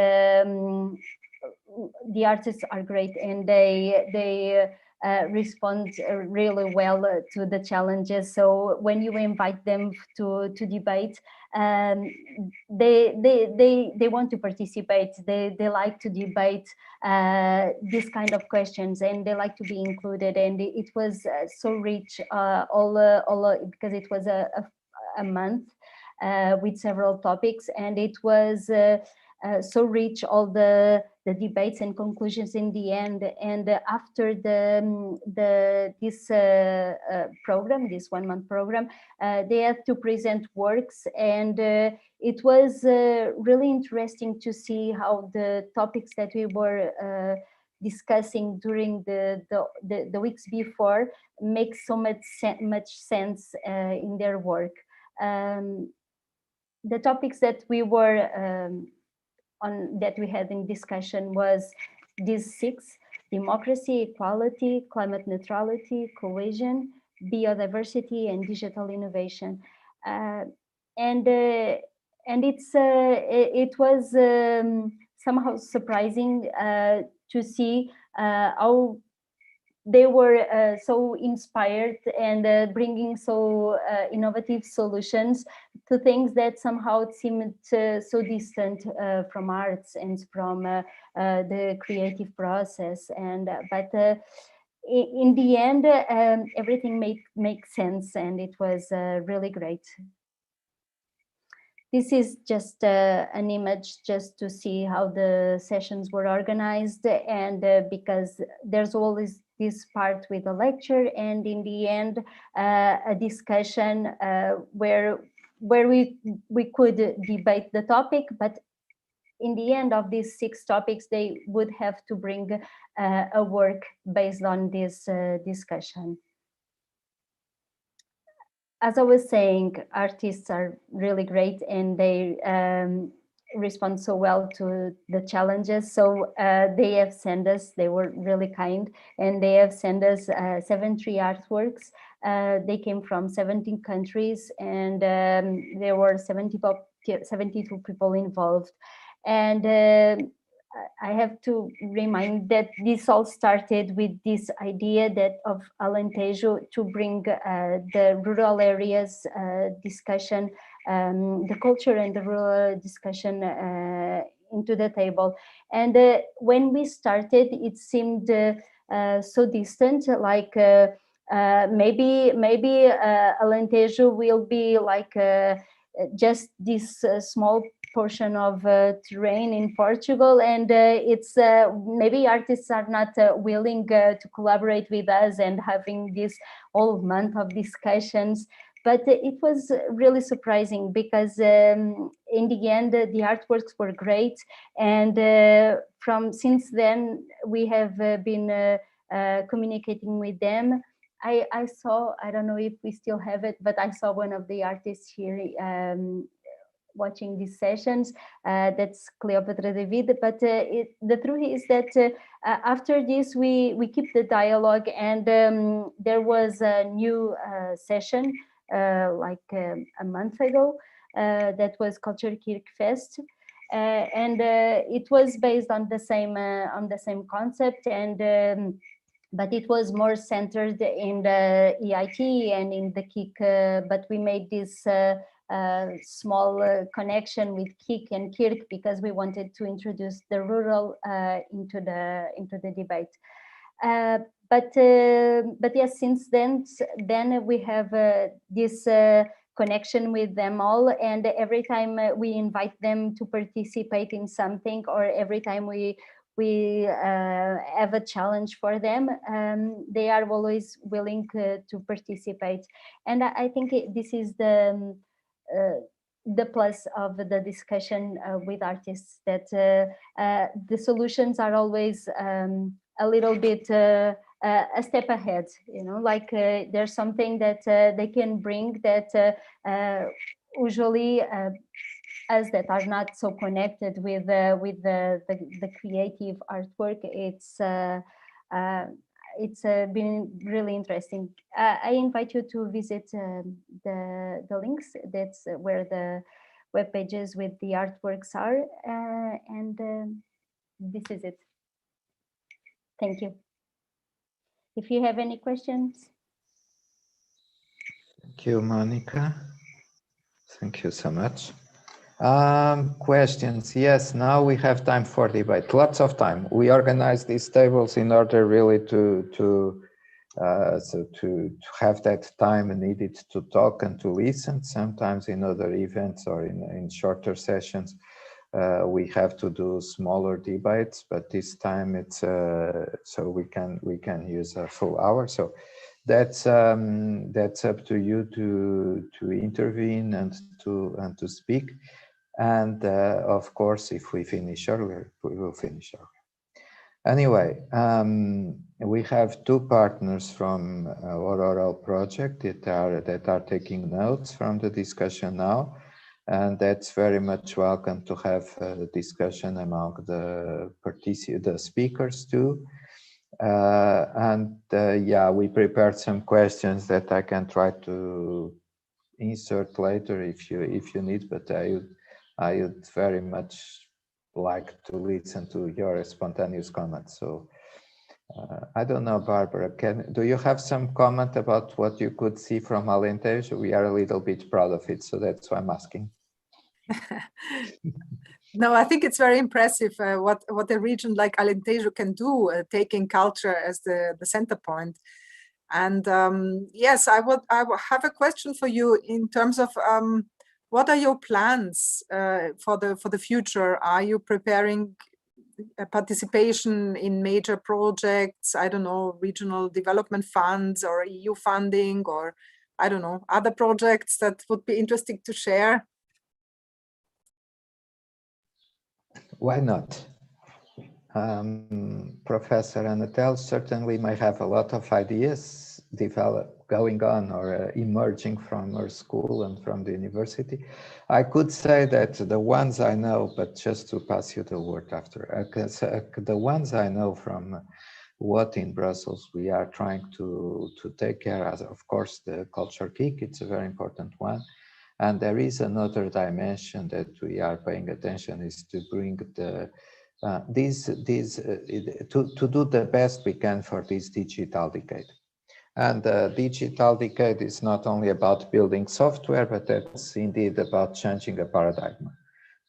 the artists are great, and they respond really well to the challenges. So when you invite them to debate, they want to participate. They like to debate these kind of questions, and they like to be included. And it was so rich, because it was a month with several topics, and it was so rich, all the debates and conclusions in the end. And after this program, this 1 month program, they had to present works, and it was really interesting to see how the topics that we were discussing during the weeks before make so much sense in their work. The topics that we were that we had in discussion was these 6: democracy, equality, climate neutrality, cohesion, biodiversity, and digital innovation. And it was somehow surprising to see how they were so inspired and bringing so innovative solutions to things that somehow seemed so distant from arts and from the creative process. And but in the end, everything makes sense, and it was really great. this is just an image just to see how the sessions were organized, and because there's always this part with a lecture, and in the end a discussion where we could debate the topic, but in the end of these 6 topics, they would have to bring a work based on this discussion. As I was saying, artists are really great, and they respond so well to the challenges. So they have sent us, they were really kind, and they have sent us 73 artworks. They came from 17 countries, and there were 72 people involved. And I have to remind that this all started with this idea that of Alentejo to bring the rural areas discussion, the culture and the rural discussion into the table. And when we started, it seemed so distant, like maybe Alentejo will be like just this small portion of terrain in Portugal, and it's maybe artists are not willing to collaborate with us and having this whole month of discussions. But it was really surprising, because in the end the artworks were great, and since then we have been communicating with them. I saw, I don't know if we still have it, but I saw one of the artists here watching these sessions. That's Cleopatra David. But the truth is that after this, we keep the dialogue, and there was a new session like a month ago that was Culture Kirk Fest. And it was based on the same concept, and but it was more centered in the EIT and in the KIK, but we made this small connection with KIK and Kirk because we wanted to introduce the rural into the debate. But yes, since then we have this connection with them all, and every time we invite them to participate in something, or every time we have a challenge for them, they are always willing to participate. And I think this is the plus of the discussion with artists, that the solutions are always a little bit a step ahead, you know, like there's something that they can bring that usually us that are not so connected with the creative artwork, it's been really interesting. I invite you to visit the links. That's where the web pages with the artworks are, and this is it. Thank you. If you have any questions. Thank you, Monica. Thank you so much. Questions? Yes, now we have time for debate. Lots of time. We organize these tables in order really to have that time needed to talk and to listen. Sometimes in other events or in shorter sessions, we have to do smaller debates, but this time it's so we can use a full hour. So that's up to you to intervene and to speak. And of course, if we finish earlier, we will finish earlier. Anyway, we have 2 partners from our oral project that are taking notes from the discussion now, and that's very much welcome to have a discussion among the speakers too. Yeah, we prepared some questions that I can try to insert later if you need, but I would very much like to listen to your spontaneous comments. So I don't know, Barbara, do you have some comment about what you could see from Alentejo? We are a little bit proud of it, so that's why I'm asking. No, I think it's very impressive what a region like Alentejo can do, taking culture as the center point. And yes, I would have a question for you in terms of what are your plans for the future? Are you preparing participation in major projects? I don't know, regional development funds or EU funding, or I don't know, other projects that would be interesting to share? Why not? Professor Anatel certainly may have a lot of ideas going on or emerging from her school and from the university. I could say that the ones I know, but just to pass you the word after, the ones I know from what in Brussels we are trying to take care of course, the culture geek, it's a very important one. And there is another dimension that we are paying attention is to bring the to do the best we can for this digital decade. And the digital decade is not only about building software, but it's indeed about changing a paradigm.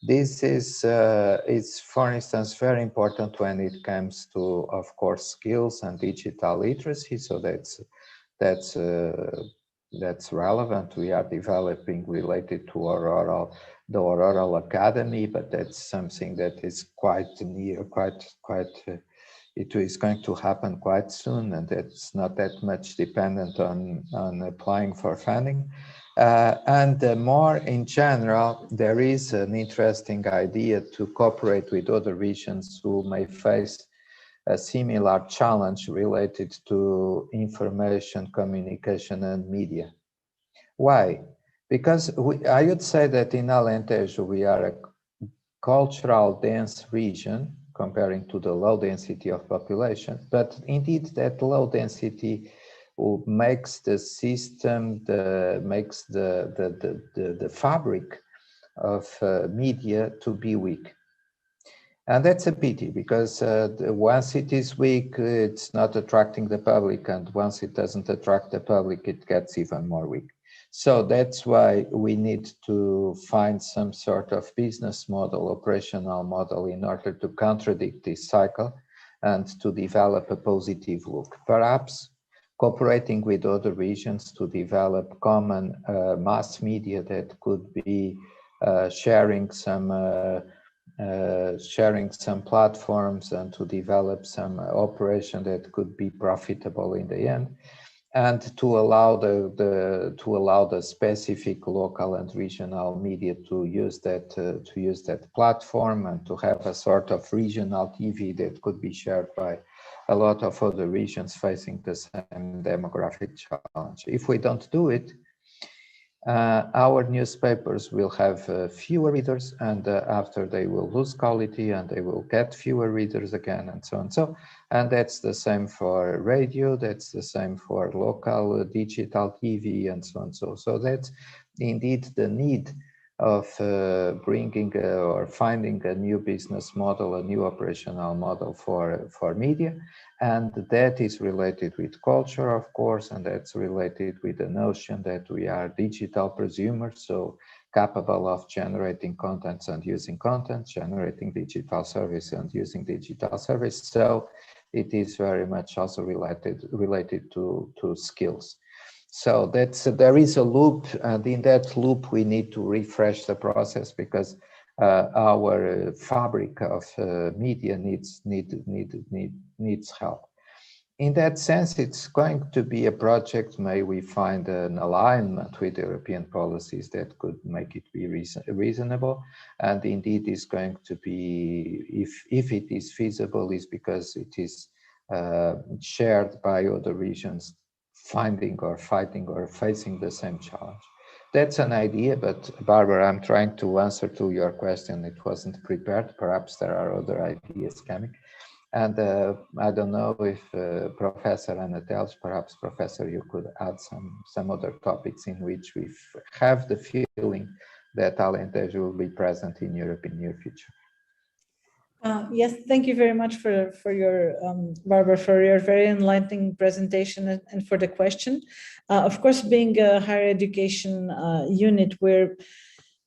This is, for instance, very important when it comes to, of course, skills and digital literacy. So that's relevant. We are developing related to the Auroral Academy, but that's something that is quite near, it is going to happen quite soon, and it's not that much dependent on applying for funding. And more in general, there is an interesting idea to cooperate with other regions who may face a similar challenge related to information, communication, and media. Why? Because I would say that in Alentejo, we are a cultural dense region comparing to the low density of population, but indeed that low density makes the system, makes the fabric of media to be weak. And that's a pity because once it is weak, it's not attracting the public. And once it doesn't attract the public, it gets even more weak. So that's why we need to find some sort of business model, operational model in order to contradict this cycle and to develop a positive look. Perhaps cooperating with other regions to develop common mass media that could be sharing some platforms and to develop some operation that could be profitable in the end, and to allow the specific local and regional media to use that platform and to have a sort of regional TV that could be shared by a lot of other regions facing the same demographic challenge. If we don't do it, our newspapers will have fewer readers, and after they will lose quality and they will get fewer readers again, and so on. So, and that's the same for radio, that's the same for local digital TV, and so on. So that's indeed the need of bringing or finding a new business model, a new operational model for media. And that is related with culture, of course, and that's related with the notion that we are digital prosumers, so capable of generating contents and using content, generating digital service and using digital service. So it is very much also related to skills. So there is a loop, and in that loop we need to refresh the process because our fabric of media needs help. In that sense, it's going to be a project. May we find an alignment with European policies that could make it be reasonable, and indeed is going to be, if it is feasible, is because it is shared by other regions finding or fighting or facing the same challenge. That's an idea, but Barbara, I'm trying to answer to your question. It wasn't prepared. Perhaps there are other ideas coming. And I don't know if Professor Anatel, perhaps Professor, you could add some other topics in which we have the feeling that Alentejo will be present in Europe in near future. Yes, thank you very much for your, Barbara, for your very enlightening presentation and for the question. Of course, being a higher education unit, we're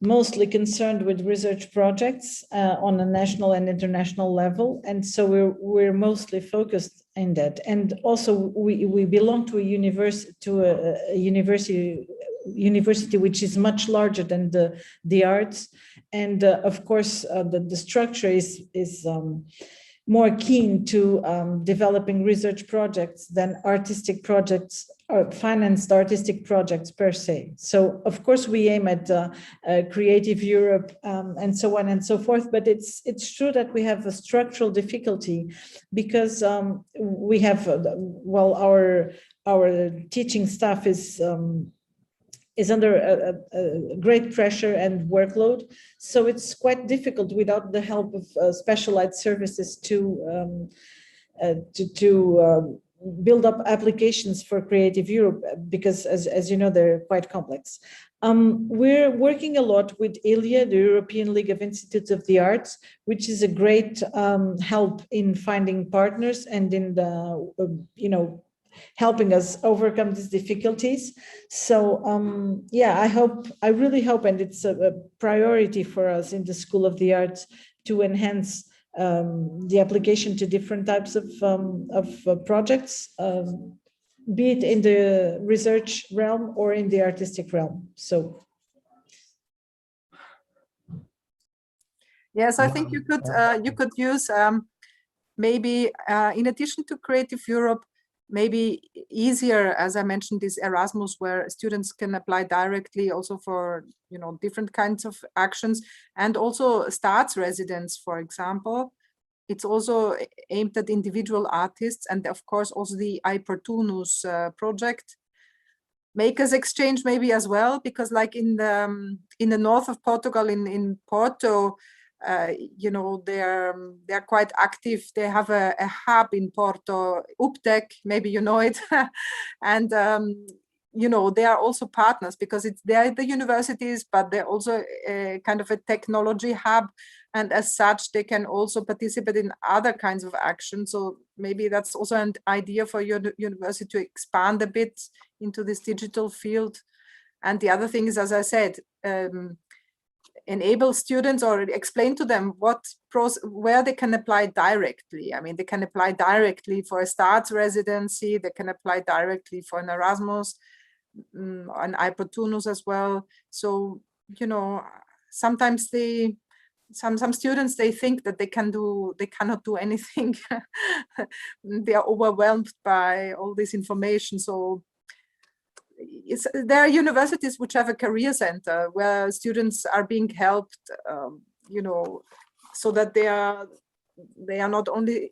mostly concerned with research projects on a national and international level. And so we're mostly focused in that. And also we belong to a university university, which is much larger than the arts. And of course, the structure is more keen to developing research projects than artistic projects or financed artistic projects per se. So of course we aim at Creative Europe and so on and so forth, but it's true that we have a structural difficulty because we have, well, our teaching staff is under a great pressure and workload. So it's quite difficult without the help of specialized services to build up applications for Creative Europe, because as you know, they're quite complex. We're working a lot with ILIA, the European League of Institutes of the Arts, which is a great help in finding partners and in the, helping us overcome these difficulties. So I really hope, and it's a priority for us in the School of the Arts to enhance the application to different types of projects, be it in the research realm or in the artistic realm. So. Yes, I think you could use maybe in addition to Creative Europe, maybe easier, as I mentioned, is Erasmus, where students can apply directly also for, different kinds of actions, and also STARTS residents, for example. It's also aimed at individual artists, and of course also the iPortunus project. Makers Exchange maybe as well, because like in the north of Portugal, in Porto, they're quite active. They have a hub in Porto, UPTEC, maybe you know it, and they are also partners because they're the universities, but they're also kind of a technology hub, and as such they can also participate in other kinds of action. So maybe that's also an idea for your university to expand a bit into this digital field. And the other thing is, as I said, enable students or explain to them where they can apply directly. I mean, they can apply directly for a STARTS residency, they can apply directly for an Erasmus, an iPortunus as well. So, sometimes some students, they think that they cannot do anything. They are overwhelmed by all this information. So there are universities which have a career center where students are being helped, so that they are not only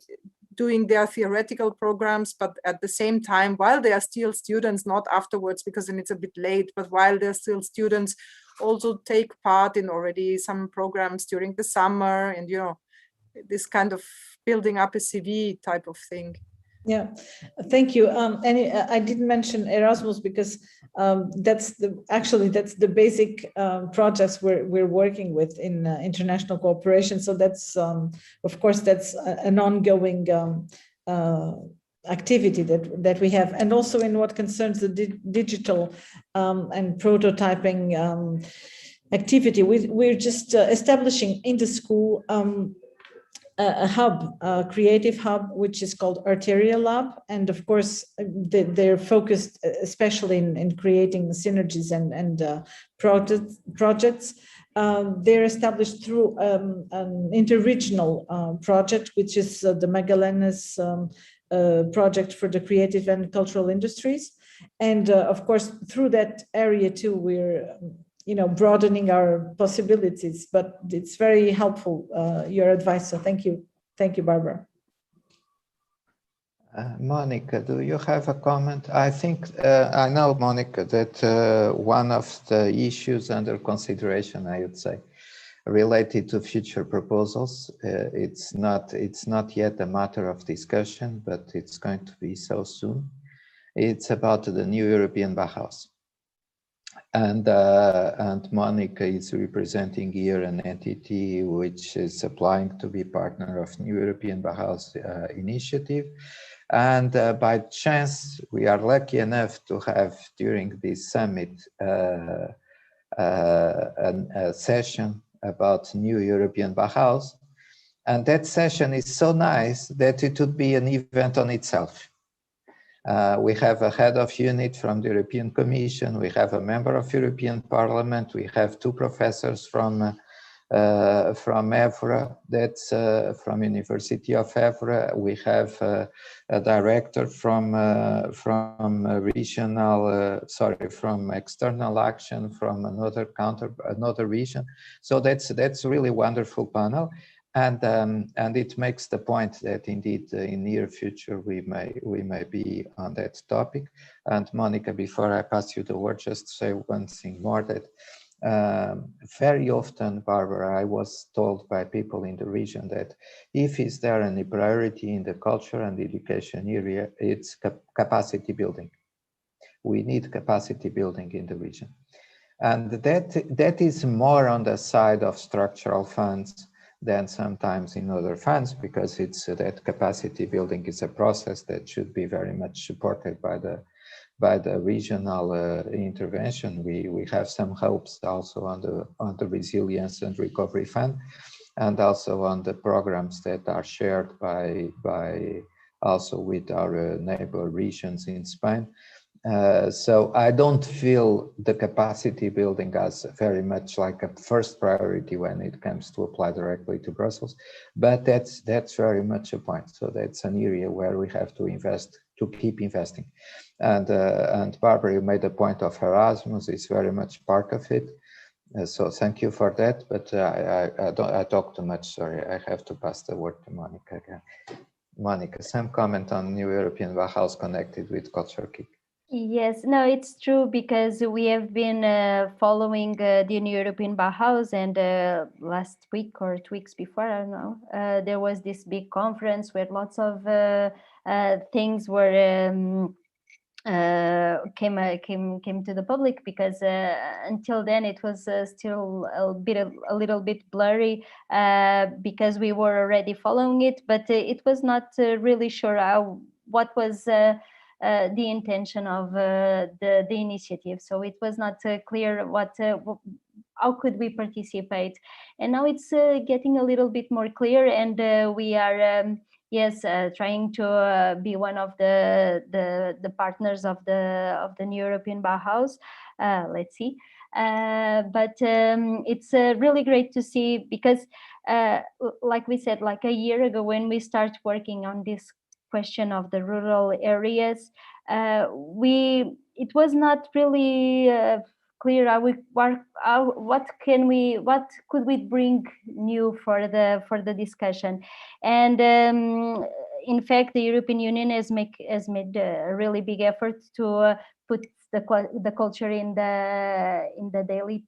doing their theoretical programs, but at the same time, while they are still students, not afterwards, because then it's a bit late, but while they're still students, also take part in already some programs during the summer, and this kind of building up a CV type of thing. Yeah, thank you. And I didn't mention Erasmus because that's the basic projects we're working with in international cooperation. So that's of course that's an ongoing activity that we have, and also in what concerns the digital and prototyping activity, we're just establishing in the school a hub, a creative hub, which is called Arteria Lab. And of course, they're focused especially in creating synergies and projects. They're established through an interregional project, which is the Magallanes project for the creative and cultural industries. And of course, through that area too, we're broadening our possibilities, but it's very helpful, your advice. So thank you, Barbara. Monica, do you have a comment? I think, I know, Monica, that one of the issues under consideration, I would say, related to future proposals, it's not yet a matter of discussion, but it's going to be so soon. It's about the new European Bauhaus. And Monica is representing here an entity which is applying to be partner of New European Bauhaus initiative. And by chance, we are lucky enough to have during this summit a session about New European Bauhaus. And that session is so nice that it would be an event on itself. We have a head of unit from the European Commission. We have a member of European Parliament. We have 2 professors from Évora, that's from University of Évora. We have a director from from external action from another region. So that's really wonderful panel. And it makes the point that indeed in near future we may be on that topic. And Monica, before I pass you the word, just say one thing more, that very often, Barbara, I was told by people in the region that if is there any priority in the culture and education area, it's capacity building. We need capacity building in the region. And that is more on the side of structural funds than sometimes in other funds, because it's that capacity building is a process that should be very much supported by the regional intervention. We have some hopes also on the resilience and recovery fund, and also on the programs that are shared by also with our neighbor regions in Spain. So I don't feel the capacity building as very much like a first priority when it comes to apply directly to Brussels, but that's very much a point. So that's an area where we have to invest, to keep investing. And Barbara, you made a point of Erasmus, it's very much part of it. So thank you for that, but I talk too much, sorry. I have to pass the word to Monica again. Monica, some comment on New European Bauhaus connected with Culture Kick. Yes, no, it's true, because we have been following the New European Bauhaus, and last week or 2 weeks before, I don't know, there was this big conference where lots of things were came to the public, because until then it was still a little bit blurry, because we were already following it, but it was not really sure what was the intention of the initiative. So it was not clear how could we participate. And now it's getting a little bit more clear, and we are trying to be one of the partners of the New European Bauhaus. Let's see. But it's really great to see, because like we said, like a year ago, when we start working on this question of the rural areas, it was not really clear what could we bring new for the discussion. And in fact, the European Union has made a really big effort to put the culture in the daily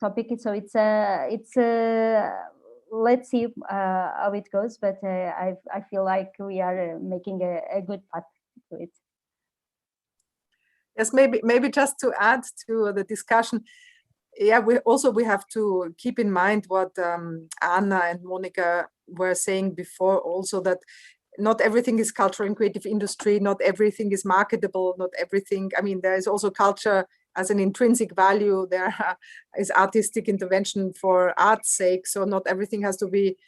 topic. So it's let's see how it goes, but I feel like we are making a good path to it. Yes, maybe just to add to the discussion, yeah, we have to keep in mind what Anna and Monica were saying before, also that not everything is cultural and creative industry, not everything is marketable, not everything, I mean, there is also culture as an intrinsic value, there is artistic intervention for art's sake, so not everything has to be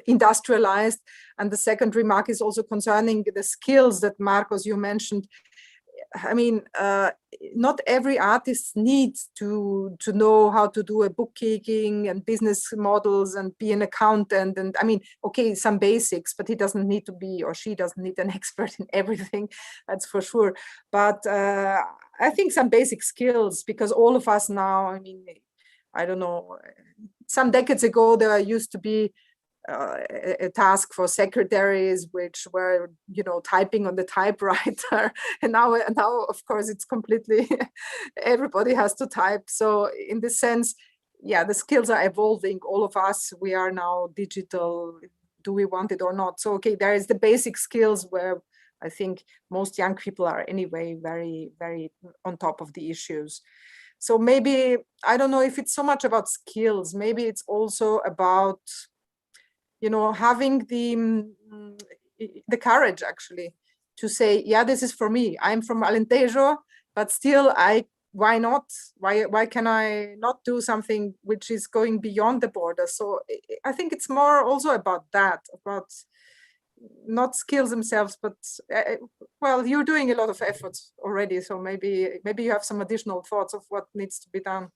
industrialized. And the second remark is also concerning the skills that Marcos, you mentioned. I mean, not every artist needs to know how to do a bookkeeping and business models and be an accountant. And I mean, okay, some basics, but he doesn't need to be, or she doesn't need an expert in everything, that's for sure. But I think some basic skills, because all of us now, I mean, I don't know, some decades ago, there used to be a task for secretaries, which were, typing on the typewriter, and now of course it's completely everybody has to type. So in this sense, yeah, the skills are evolving. All of us, we are now digital, do we want it or not? So okay, there is the basic skills where I think most young people are anyway very, very on top of the issues. So maybe, I don't know if it's so much about skills, maybe it's also about having the courage actually to say, yeah, this is for me. I'm from Alentejo, but still why not? Why can I not do something which is going beyond the border? So I think it's more also about that, about, not skills themselves, but well, you're doing a lot of efforts already, so maybe you have some additional thoughts of what needs to be done.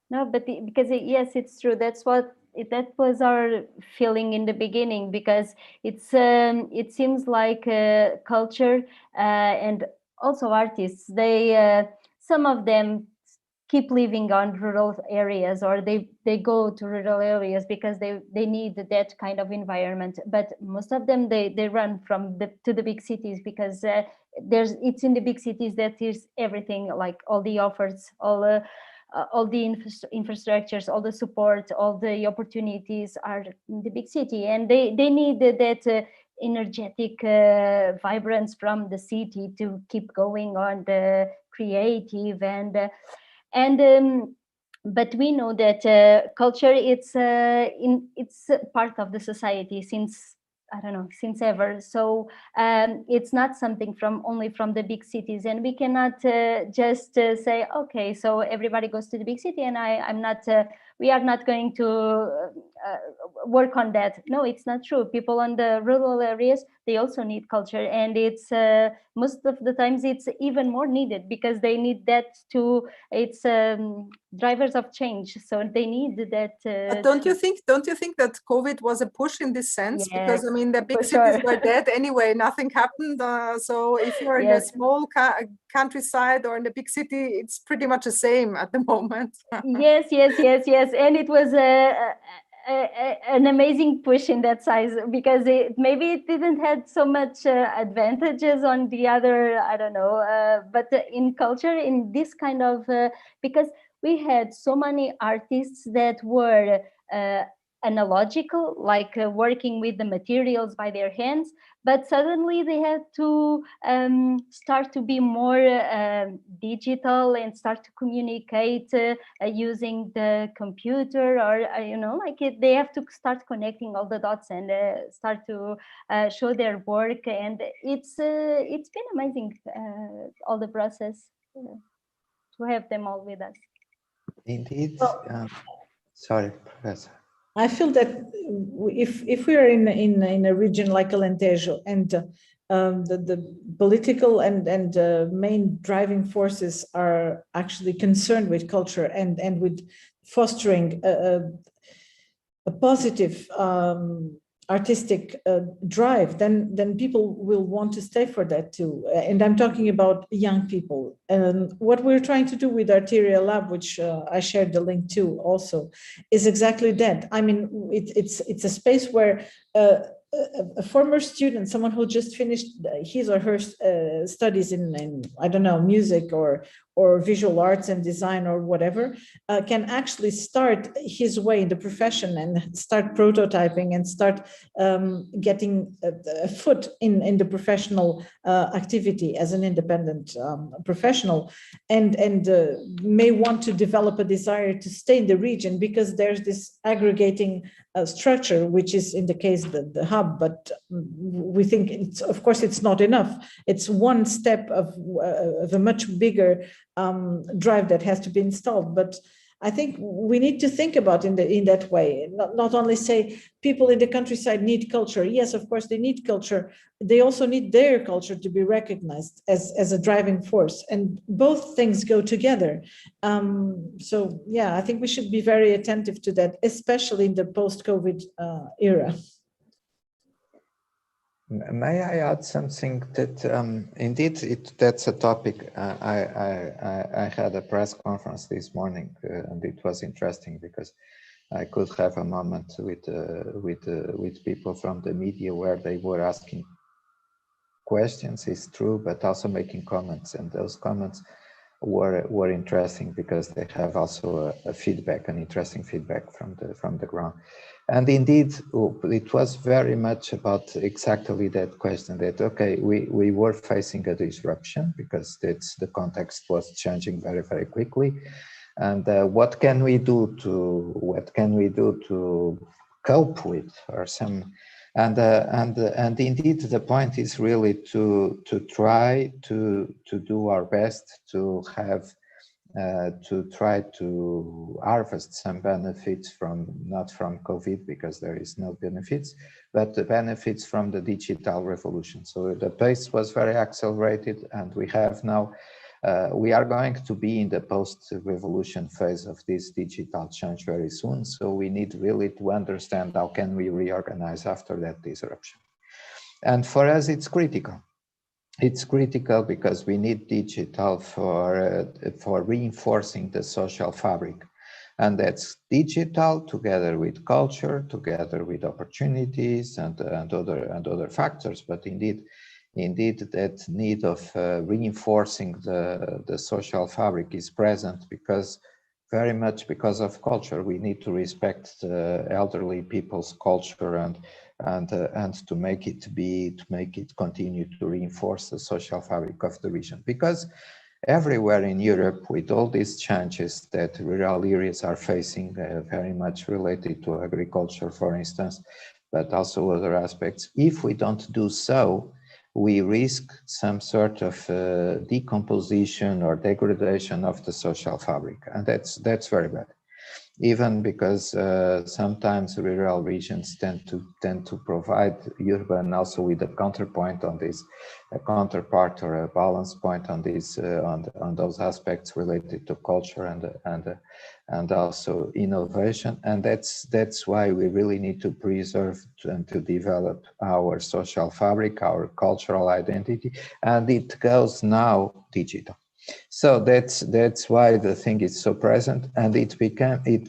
No, but because yes, it's true. That was our feeling in the beginning, because it seems like culture and also artists, they some of them keep living on rural areas, or they go to rural areas because they need that kind of environment. But most of them, they run from to the big cities, because it's in the big cities that is everything, like all the offers, all the infrastructures, all the support, all the opportunities are in the big city, and they need that energetic vibrance from the city to keep going on the creative and but we know that culture, it's part of the society since, I don't know, since ever. So it's not something only from the big cities, and we cannot just say, okay, so everybody goes to the big city, and we are not going to work on that. No, it's not true. People on the rural areas, they also need culture, and it's most of the times it's even more needed, because they need that too. It's drivers of change, so they need that. But don't you think that COVID was a push in this sense? Yes, because I mean, the big sure. cities were dead anyway, nothing happened. So if you're in a small countryside or in a big city, it's pretty much the same at the moment. Yes, and it was an amazing push in that size, because maybe it didn't had so much advantages on the other, I don't know, but in culture, in this kind of because we had so many artists that were analogical, like working with the materials by their hands, but suddenly they had to start to be more digital and start to communicate using the computer, or they have to start connecting all the dots and start to show their work, and it's been amazing, all the process, to have them all with us. Indeed. Sorry, Professor. I feel that if we are in a region like Alentejo, and the political and main driving forces are actually concerned with culture and with fostering a positive artistic drive, then people will want to stay for that too. And I'm talking about young people. And what we're trying to do with Arteria Lab, which I shared the link to also, is exactly that. I mean, it's a space where a former student, someone who just finished his or her studies in I don't know, music or visual arts and design or whatever, can actually start his way in the profession and start prototyping and start getting a foot in the professional activity as an independent professional, and may want to develop a desire to stay in the region, because there's this aggregating structure, which is in the case the hub, but we think of course it's not enough. It's one step of a much bigger drive that has to be installed. But I think we need to think about in that way, not only say people in the countryside need culture. Yes, of course they need culture. They also need their culture to be recognized as a driving force, and both things go together. So yeah, I think we should be very attentive to that, especially in the post-COVID era. May I add something that indeed that's a topic. I had a press conference this morning, and it was interesting because I could have a moment with people from the media where they were asking questions. It's true, but also making comments, and those comments were interesting because they have also a feedback, an interesting feedback from the ground. And indeed, it was very much about exactly that question, that, okay, we were facing a disruption because the context was changing very, very quickly. And what can we do to cope with, or some, and indeed the point is really to try to do our best to have to try to harvest some benefits from, not from COVID because there is no benefits, but the benefits from the digital revolution. So the pace was very accelerated, and we have now, we are going to be in the post-revolution phase of this digital change very soon. So we need really to understand how can we reorganize after that disruption. And for us, it's critical. It's critical because we need digital for reinforcing the social fabric. And that's digital together with culture, together with opportunities and other factors. But indeed that need of reinforcing the social fabric is present because very much because of culture. We need to respect the elderly people's culture and to make it continue to reinforce the social fabric of the region. Because everywhere in Europe, with all these changes that rural areas are facing, very much related to agriculture, for instance, but also other aspects, if we don't do so, we risk some sort of decomposition or degradation of the social fabric, and that's very bad. Even because sometimes rural regions tend to provide urban also with a counterpoint on this, a counterpart or a balance point on this, on those aspects related to culture and also innovation. And that's why we really need to preserve and to develop our social fabric, our cultural identity, and it goes now digital. So that's why the thing is so present, and it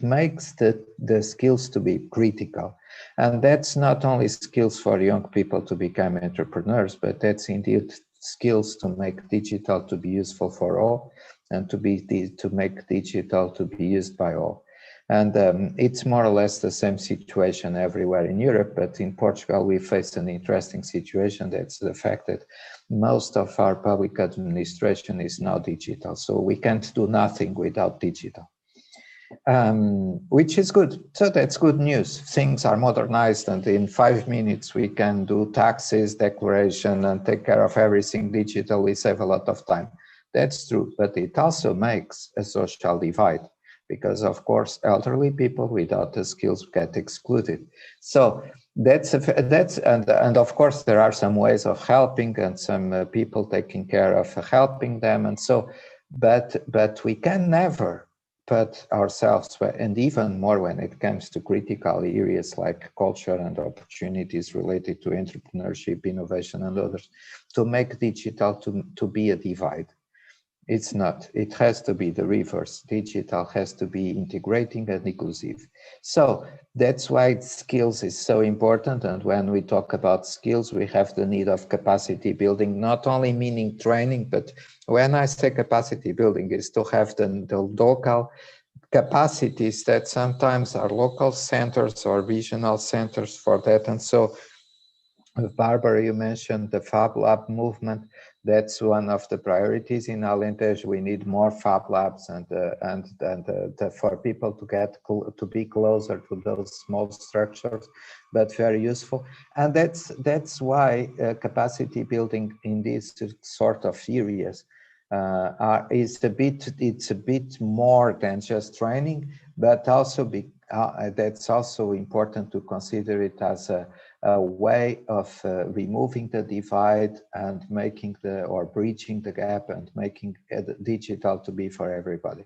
makes the skills to be critical. And that's not only skills for young people to become entrepreneurs, but that's indeed skills to make digital to be useful for all, and to make digital to be used by all. And it's more or less the same situation everywhere in Europe, but in Portugal we face an interesting situation. That's the fact that most of our public administration is now digital, so we can't do nothing without digital, which is good. So that's good news. Things are modernized, and in 5 minutes we can do taxes, declaration, and take care of everything digital. We save a lot of time. That's true, but it also makes a social divide, because of course elderly people without the skills get excluded. So and of course there are some ways of helping and some people taking care of helping them, and so but we can never put ourselves, and even more when it comes to critical areas like culture and opportunities related to entrepreneurship, innovation, and others, to make digital to be a divide. It's not. It has to be the reverse. Digital has to be integrating and inclusive. So that's why skills is so important. And when we talk about skills, we have the need of capacity building, not only meaning training, but when I say capacity building is to have the local capacities that sometimes are local centers or regional centers for that. And so Barbara, you mentioned the Fab Lab movement. That's one of the priorities in Alentejo. We need more Fab Labs and for people to get to be closer to those small structures, but very useful. And that's why capacity building in these sort of areas it's a bit more than just training, but also that's also important to consider it as a way of removing the divide and making or bridging the gap and making digital to be for everybody.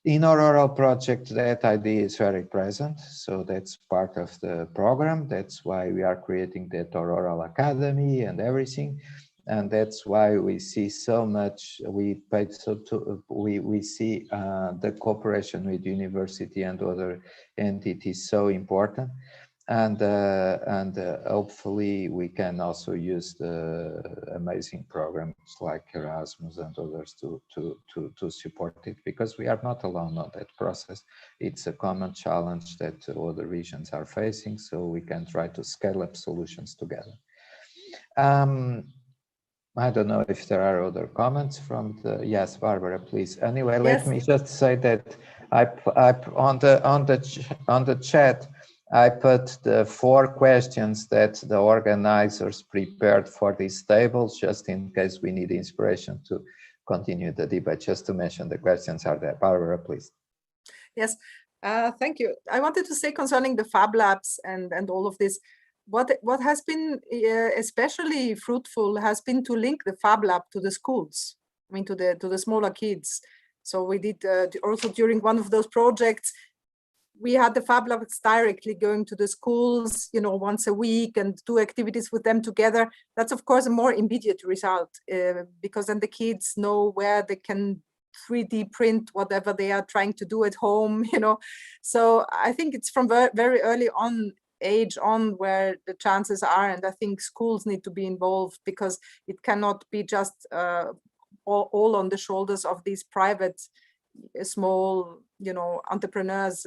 In our oral project, that idea is very present, so that's part of the program. That's why we are creating that oral academy and everything, and that's why we see so much. We see the cooperation with university and other entities so important. And hopefully we can also use the amazing programs like Erasmus and others to support it, because we are not alone on that process. It's a common challenge that other regions are facing, so we can try to scale up solutions together. I don't know if there are other comments from the, yes, Barbara, please. Anyway, let me just say that on the chat, I put the 4 questions that the organizers prepared for these tables, just in case we need inspiration to continue the debate. Just to mention the questions are there. Barbara, please. Yes, thank you. I wanted to say concerning the Fab Labs and all of this, what has been especially fruitful has been to link the Fab Lab to the schools, I mean to the smaller kids. So we did also during one of those projects, we had the Fab Labs directly going to the schools, you know, once a week and do activities with them together. That's of course a more immediate result because then the kids know where they can 3D print whatever they are trying to do at home, you know. So I think it's from very early on age on where the chances are, and I think schools need to be involved because it cannot be just all on the shoulders of these private small, you know, entrepreneurs.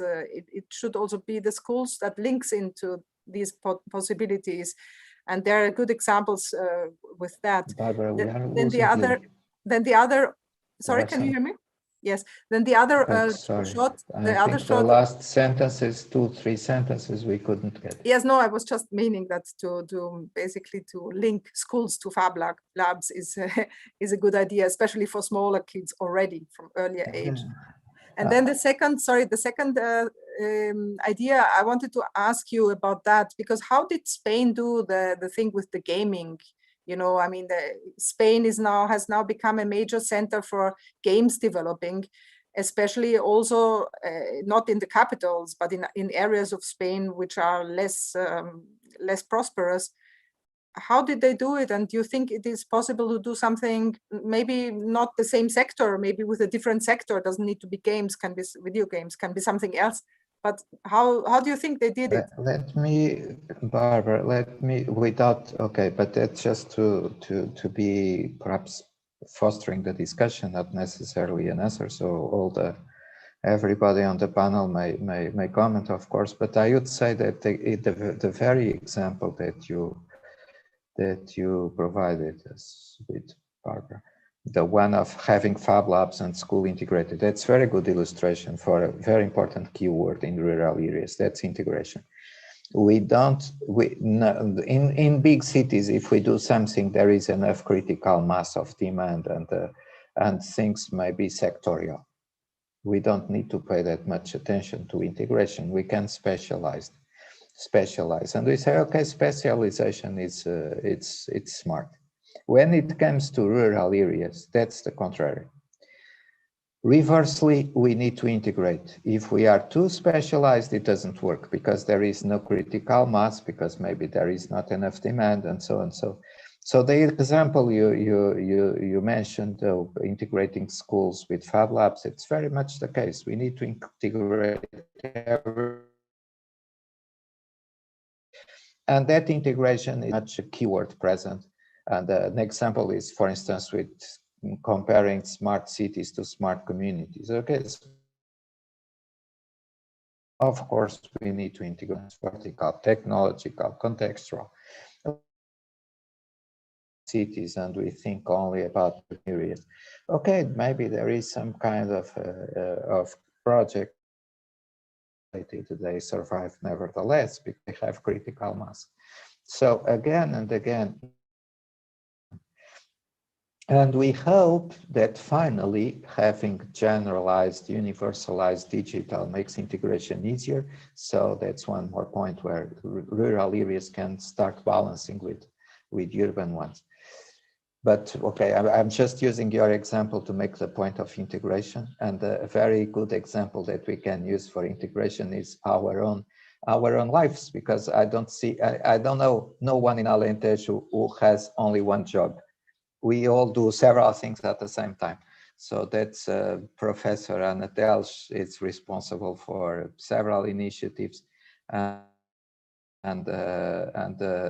It should also be the schools that links into these possibilities, and there are good examples with that. Barbara, we are then the other sorry, can you hear me? Yes. Then the other shot. I think the last sentences, 2-3 sentences, we couldn't get. Yes, no, I was just meaning that to basically to link schools to Fab Labs is a good idea, especially for smaller kids already from earlier age. And then the second idea, I wanted to ask you about that, because how did Spain do the thing with the gaming? You know, I mean, Spain has now become a major center for games developing, especially also not in the capitals, but in areas of Spain which are less prosperous. How did they do it? And do you think it is possible to do something, maybe not the same sector, maybe with a different sector? It doesn't need to be games, can be video games, can be something else. But how do you think they did it? Let me, Barbara, okay, but that's just to be perhaps fostering the discussion, not necessarily an answer. So everybody on the panel may comment, of course, but I would say that the very example that you provided us with, Barbara, the one of having Fab Labs and school integrated, that's very good illustration for a very important keyword in rural areas. That's integration. In big cities, if we do something, there is enough critical mass of demand and things may be sectorial. We don't need to pay that much attention to integration. We can specialize, and we say, okay, specialization is it's smart. When it comes to rural areas, that's the contrary. Reversely, we need to integrate. If we are too specialized, it doesn't work because there is no critical mass, because maybe there is not enough demand, and so on. So the example you mentioned, integrating schools with Fab Labs, it's very much the case. We need to integrate everything. And that integration is much a keyword present. And an example is, for instance, with comparing smart cities to smart communities. Okay, so of course, we need to integrate vertical, technological, contextual cities, and we think only about the period. Okay, maybe there is some kind of project. They survive nevertheless because they have critical mass. So again and again, and we hope that finally having generalized, universalized digital makes integration easier. So that's one more point where rural areas can start balancing with urban ones. But okay, I'm just using your example to make the point of integration. And a very good example that we can use for integration is our own lives, because I don't know no one in Alentejo who has only one job. We all do several things at the same time. So that's Professor Ana Telch is responsible for several initiatives. And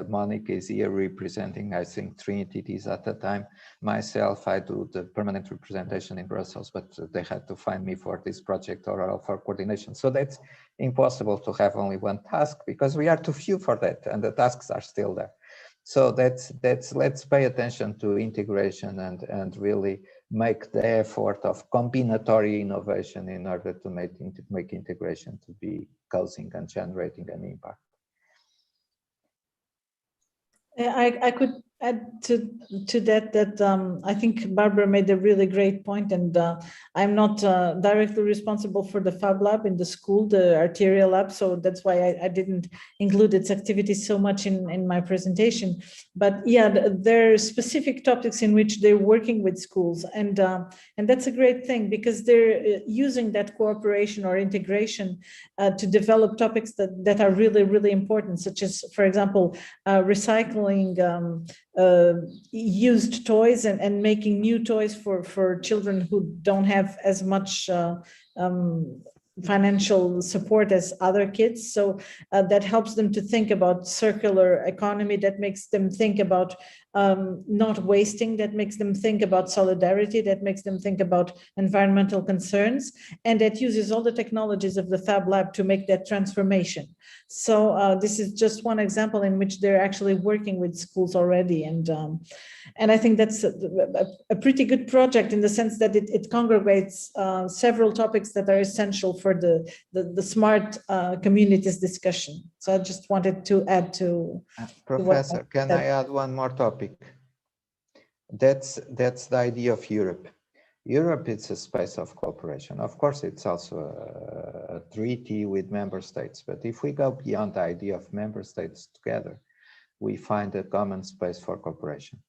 Monica is here representing, I think, 3 entities at the time. Myself, I do the permanent representation in Brussels, but they had to find me for this project or for coordination. So that's impossible to have only one task because we are too few for that, and the tasks are still there. So let's pay attention to integration and really make the effort of combinatory innovation in order to make integration to be causing and generating an impact. I add to that I think Barbara made a really great point, and I'm not directly responsible for the Fab Lab in the school, the Arterial Lab, so that's why I didn't include its activities so much in my presentation. But yeah, there are specific topics in which they're working with schools, and that's a great thing, because they're using that cooperation or integration to develop topics that are really, really important, such as, for example, recycling used toys and making new toys for children who don't have as much financial support as other kids. So that helps them to think about circular economy, that makes them think about not wasting, that makes them think about solidarity, that makes them think about environmental concerns, and that uses all the technologies of the Fab Lab to make that transformation. So this is just one example in which they're actually working with schools already, and I think that's a pretty good project in the sense that it congregates several topics that are essential for the smart communities discussion. So I just wanted to add to Professor, can I add one more topic? That's the idea of Europe. Europe is a space of cooperation. Of course, it's also a treaty with member states. But if we go beyond the idea of member states together, we find a common space for cooperation.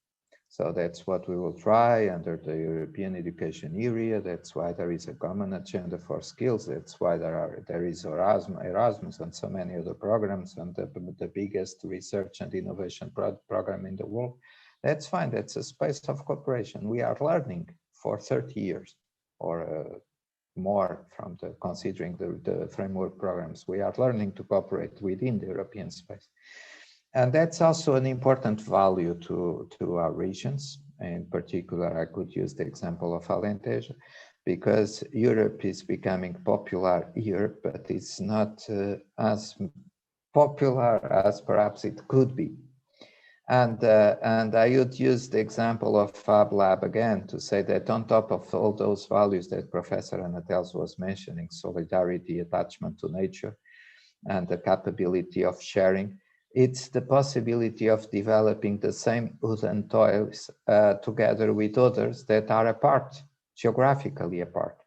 So that's what we will try under the European education area. That's why there is a common agenda for skills. That's why there is Erasmus and so many other programs, and the biggest research and innovation program in the world. That's fine. That's a space of cooperation. We are learning for 30 years or more from considering the framework programs. We are learning to cooperate within the European space. And that's also an important value to our regions. In particular, I could use the example of Alentejo, because Europe is becoming popular here, but it's not as popular as perhaps it could be. And I would use the example of Fab Lab again to say that on top of all those values that Professor Anatels was mentioning, solidarity, attachment to nature, and the capability of sharing, it's the possibility of developing the same wooden toys together with others that are apart, geographically apart,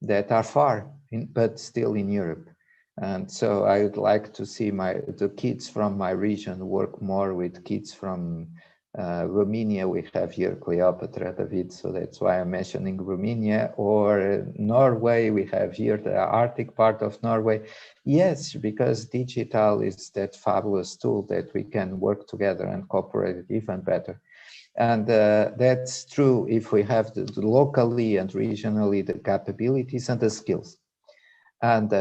that are far, but still in Europe. And so I would like to see the kids from my region work more with kids from Romania. We have here Cleopatra, David, so that's why I'm mentioning Romania, or Norway. We have here the Arctic part of Norway. Yes, because digital is that fabulous tool that we can work together and cooperate even better. And that's true if we have the locally and regionally the capabilities and the skills. And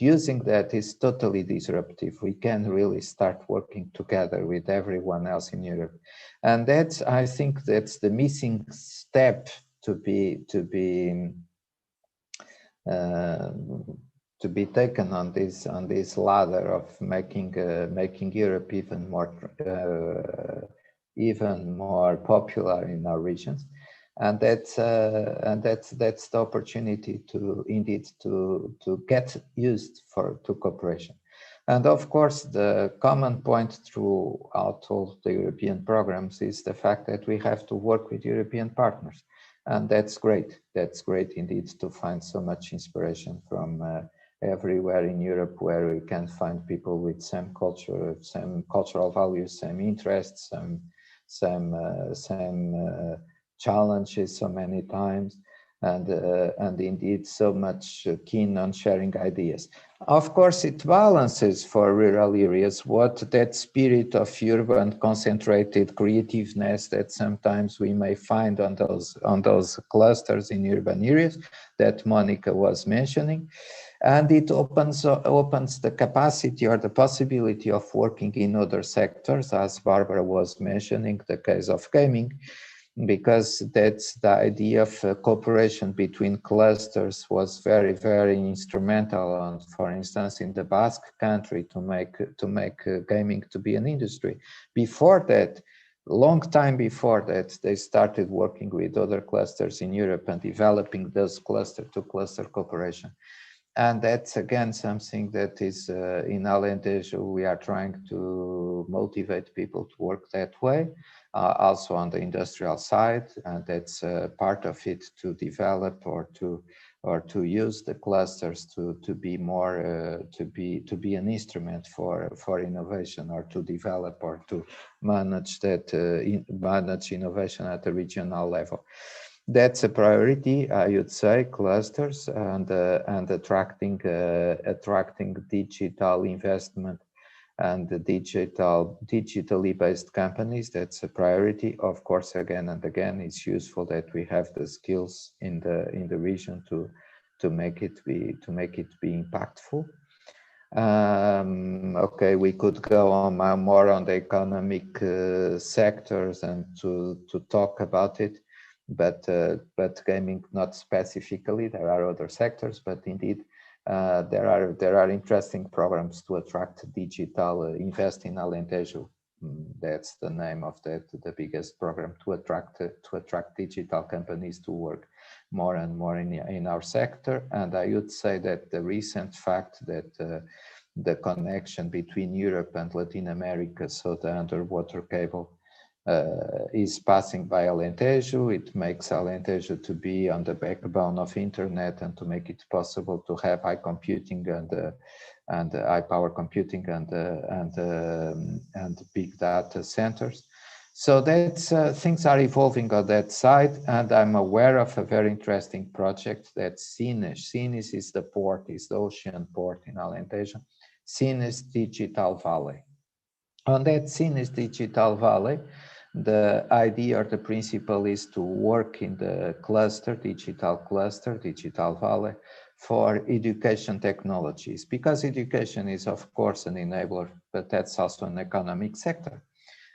using that is totally disruptive. We can really start working together with everyone else in Europe. And that's, I think that's the missing step to be taken on this ladder of making Europe even more popular in our regions. And that's the opportunity to indeed to get used to cooperation. And of course, the common point throughout all the European programs is the fact that we have to work with European partners. And that's great. That's great indeed to find so much inspiration from everywhere in Europe, where we can find people with same culture, same cultural values, same interests, same challenges so many times, and indeed so much keen on sharing ideas. Of course, it balances for rural areas what that spirit of urban concentrated creativeness that sometimes we may find on those clusters in urban areas that Monica was mentioning. And it opens the capacity or the possibility of working in other sectors, as Barbara was mentioning, the case of gaming, because that's the idea of cooperation between clusters was very, very instrumental, for instance, in the Basque country to make gaming to be an industry. Before that, long time before that, they started working with other clusters in Europe and developing those cluster-to-cluster cooperation. And that's again something that is in Alentejo, we are trying to motivate people to work that way. Also on the industrial side, and that's part of it, to develop or to use the clusters to be more to be an instrument for innovation, or to develop or to manage that manage innovation at a regional level. That's a priority, I would say, clusters and attracting digital investment and the digitally based companies. That's a priority. Of course, again and again, it's useful that we have the skills in the region to make it be impactful. Okay, we could go on more on the economic sectors and to talk about it, but gaming not specifically. There are other sectors, but indeed there are interesting programs to attract digital invest in Alentejo. That's the name of the biggest program to attract digital companies to work more and more in our sector. And I would say that the recent fact that the connection between Europe and Latin America, so the underwater cable, is passing by Alentejo. It makes Alentejo to be on the backbone of internet, and to make it possible to have high computing and high power computing and big data centers. So that's things are evolving on that side, and I'm aware of a very interesting project that Sines is the port, is the ocean port in Alentejo, Sines Digital Valley. On that Sines Digital Valley, the idea or the principle is to work in the digital valley, for education technologies, because education is of course an enabler, but that's also an economic sector.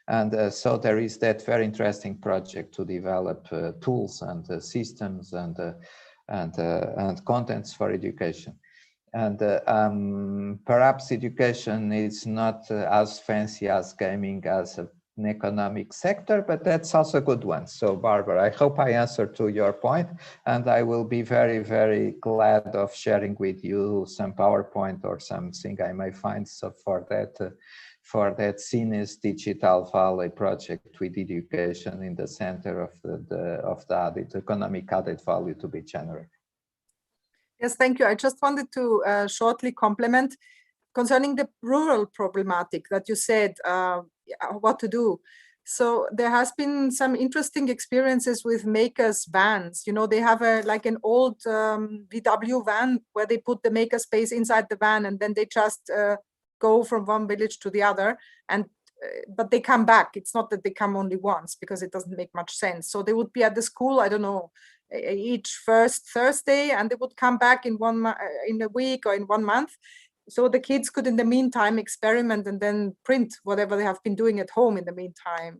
And so there is that very interesting project to develop tools and systems and contents for education. And perhaps education is not as fancy as gaming as an economic sector, but that's also a good one. So Barbara, I hope I answered to your point, and I will be very, very glad of sharing with you some PowerPoint or something I may find so for that Sines Digital Valley project with education in the center of the economic added value to be generated. Yes, thank you. I just wanted to shortly complement concerning the rural problematic that you said, what to do. So there has been some interesting experiences with makers vans. You know, they have like an old VW van where they put the maker space inside the van, and then they just go from one village to the other, and but they come back. It's not that they come only once, because it doesn't make much sense. So they would be at the school, I don't know, each first Thursday, and they would come back in in a week or in 1 month. So the kids could in the meantime experiment and then print whatever they have been doing at home in the meantime.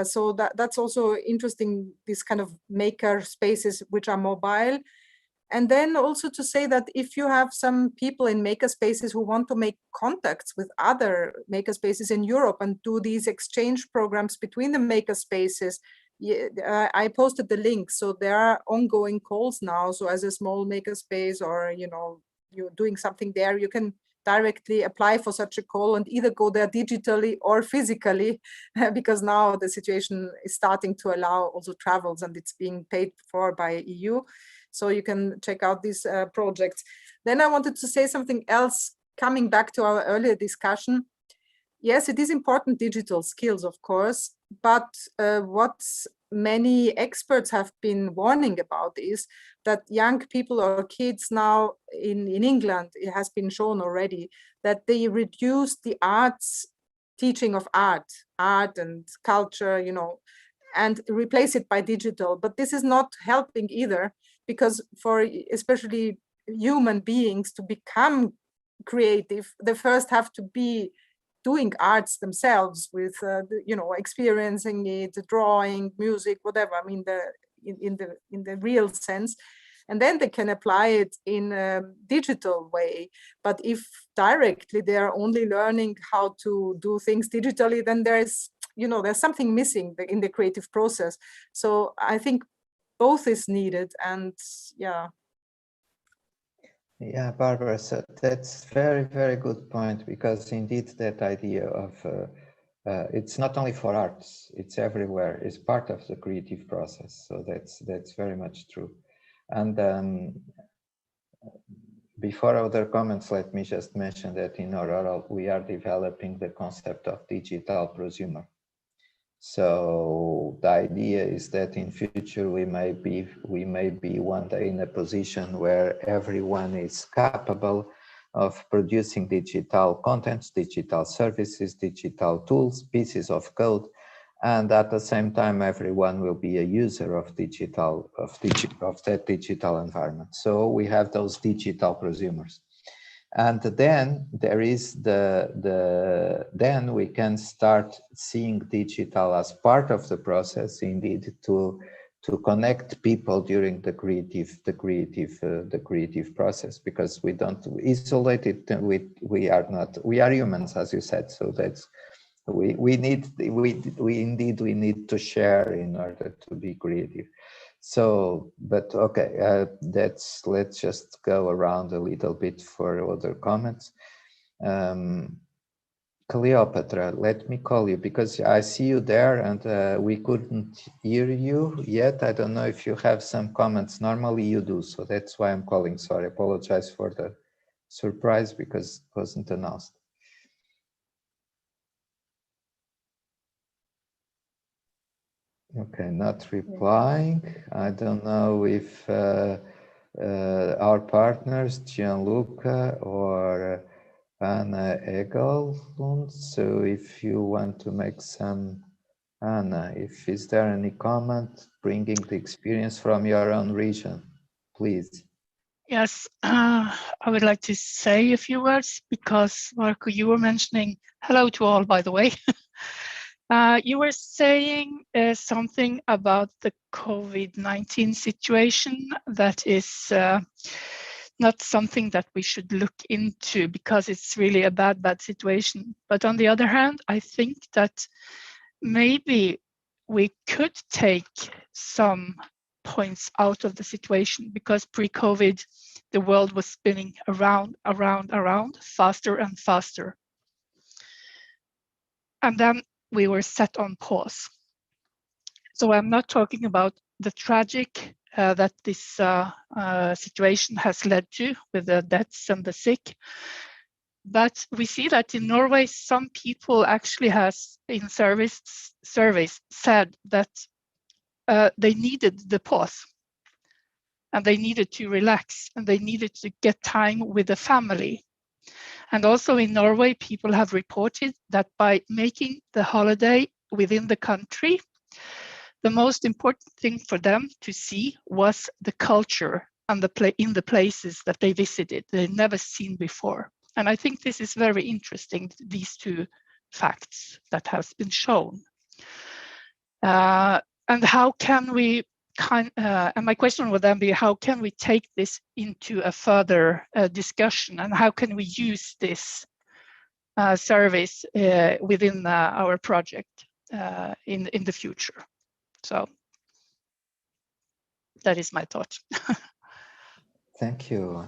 So that's also interesting, these kind of maker spaces which are mobile. And then also to say that if you have some people in maker spaces who want to make contacts with other maker spaces in Europe and do these exchange programs between the maker spaces, I posted the link. So there are ongoing calls now. So as a small maker space, or you're doing something there, you can directly apply for such a call and either go there digitally or physically, because now the situation is starting to allow also travels, and it's being paid for by EU. So you can check out these projects. Then I wanted to say something else, coming back to our earlier discussion. Yes, it is important, digital skills, of course, but what many experts have been warning about is that young people or kids now in England, it has been shown already, that they reduce the arts, teaching of art and culture, and replace it by digital. But this is not helping either, because for especially human beings to become creative, they first have to be doing arts themselves with, experiencing it, drawing, music, whatever. I mean, in the real sense, and then they can apply it in a digital way. But if directly they are only learning how to do things digitally, then there's something missing in the creative process. So I think both is needed, and yeah. Yeah, Barbara, so that's very, very good point, because indeed that idea of it's not only for arts, it's everywhere, it's part of the creative process. So that's very much true. And before other comments, let me just mention that in Aurora, we are developing the concept of digital prosumer. So the idea is that in future we may be one day in a position where everyone is capable of producing digital contents, digital services, digital tools, pieces of code, and at the same time everyone will be a user of that digital environment. So we have those digital prosumers. And then there is then we can start seeing digital as part of the process, indeed, to connect people during the creative process, because we don't isolate it. We are humans, as you said. So that's we need to share in order to be creative. So, but okay, let's just go around a little bit for other comments. Cleopatra, let me call you because I see you there and we couldn't hear you yet. I don't know if you have some comments. Normally you do, so that's why I'm calling. Sorry, apologize for the surprise because it wasn't announced. Okay, not replying. I don't know if our partners, Gianluca or Anna Egelund. So if you want to make some, Anna, is there any comment bringing the experience from your own region, please? Yes, I would like to say a few words because, Marco, you were mentioning, hello to all, by the way. You were saying something about the COVID-19 situation that is not something that we should look into because it's really a bad situation. But on the other hand, I think that maybe we could take some points out of the situation because pre-COVID, the world was spinning around, faster and faster. And then we were set on pause. So I'm not talking about the tragic that this situation has led to with the deaths and the sick. But we see that in Norway, some people actually has in surveys said that they needed the pause and they needed to relax and they needed to get time with the family. And also in Norway, people have reported that by making the holiday within the country, the most important thing for them to see was the culture and in the places that they visited, they'd never seen before. And I think this is very interesting, these two facts that has been shown. And how can we, and my question would then be, how can we take this into a further discussion and how can we use this service within our project in the future? So that is my thought. Thank you.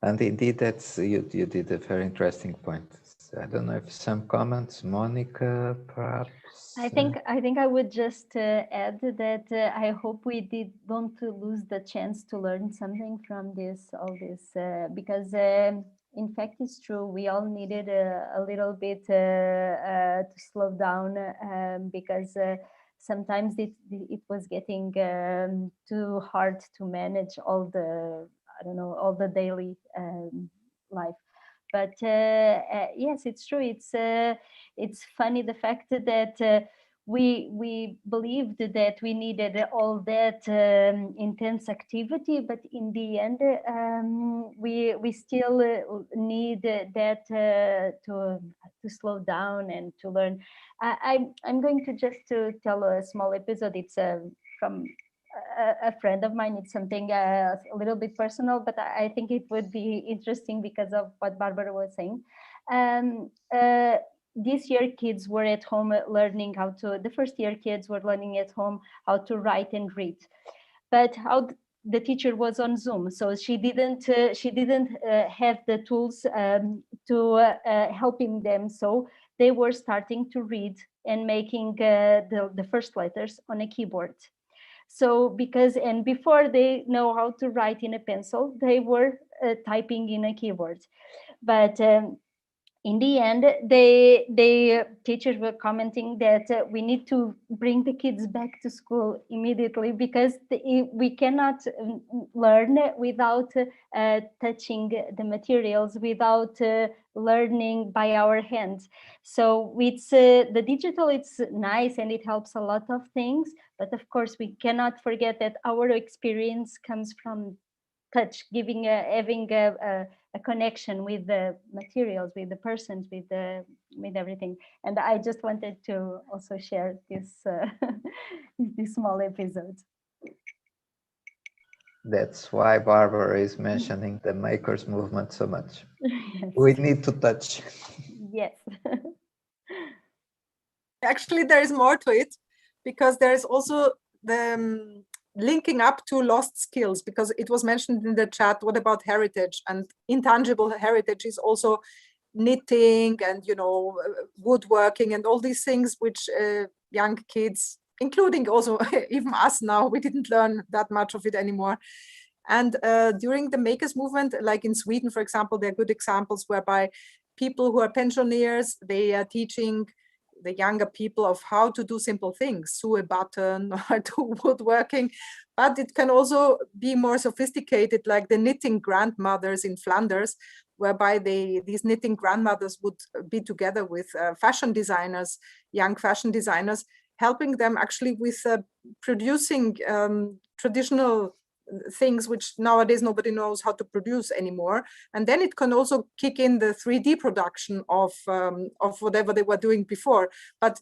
And indeed, that's you did a very interesting point. I don't know if some comments, Monica, perhaps. I think I would just add that I hope we don't lose the chance to learn something from all this because in fact it's true, we all needed a little bit to slow down because sometimes it was getting too hard to manage all the daily life. But yes, it's true. It's funny the fact that we believed that we needed all that intense activity, but in the end, we still need that to slow down and to learn. I'm going to just to tell a small episode. It's from a friend of mine. It's something a little bit personal, but I think it would be interesting because of what Barbara was saying. This year kids were at home learning the first year kids were learning at home how to write and read. But the teacher was on Zoom, so she didn't have the tools to helping them. So they were starting to read and making the first letters on a keyboard. So and before they know how to write in a pencil, they were typing in a keyboard. But in the end, the teachers were commenting that we need to bring the kids back to school immediately, because we cannot learn without touching the materials, without learning by our hands. So it's the digital, it's nice and it helps a lot of things, but of course we cannot forget that our experience comes from touch, having a connection with the materials, with the persons, with everything. And I just wanted to also share this this small episode. That's why Barbara is mentioning the makers movement so much. Yes. We need to touch. Yes. Actually, there is more to it, because there is also the linking up to lost skills, because it was mentioned in the chat, what about heritage? And intangible heritage is also knitting and, you know, woodworking and all these things which young kids, including also even us now, we didn't learn that much of it anymore. And during the makers movement, like in Sweden, for example, there are good examples whereby people who are pensioners, they are teaching the younger people of how to do simple things, sew a button or do woodworking. But it can also be more sophisticated, like the knitting grandmothers in Flanders, whereby these knitting grandmothers would be together with fashion designers, young fashion designers, helping them actually with producing traditional things which nowadays nobody knows how to produce anymore. And then it can also kick in the 3D production of whatever they were doing before. But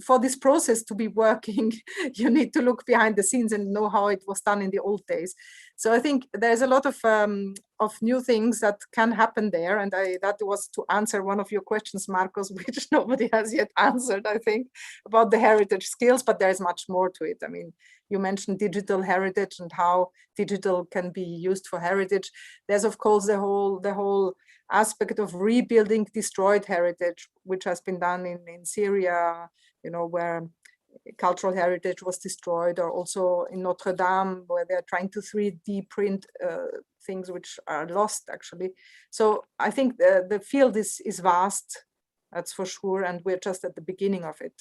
for this process to be working, you need to look behind the scenes and know how it was done in the old days. So I think there's a lot of new things that can happen there. And that was to answer one of your questions, Marcos, which nobody has yet answered, I think, about the heritage skills, but there's much more to it. I mean, you mentioned digital heritage and how digital can be used for heritage. There's, of course, the whole aspect of rebuilding destroyed heritage, which has been done in Syria, you know, where cultural heritage was destroyed, or also in Notre Dame, where they're trying to 3D print things which are lost, actually. So I think the field is vast, that's for sure, and we're just at the beginning of it.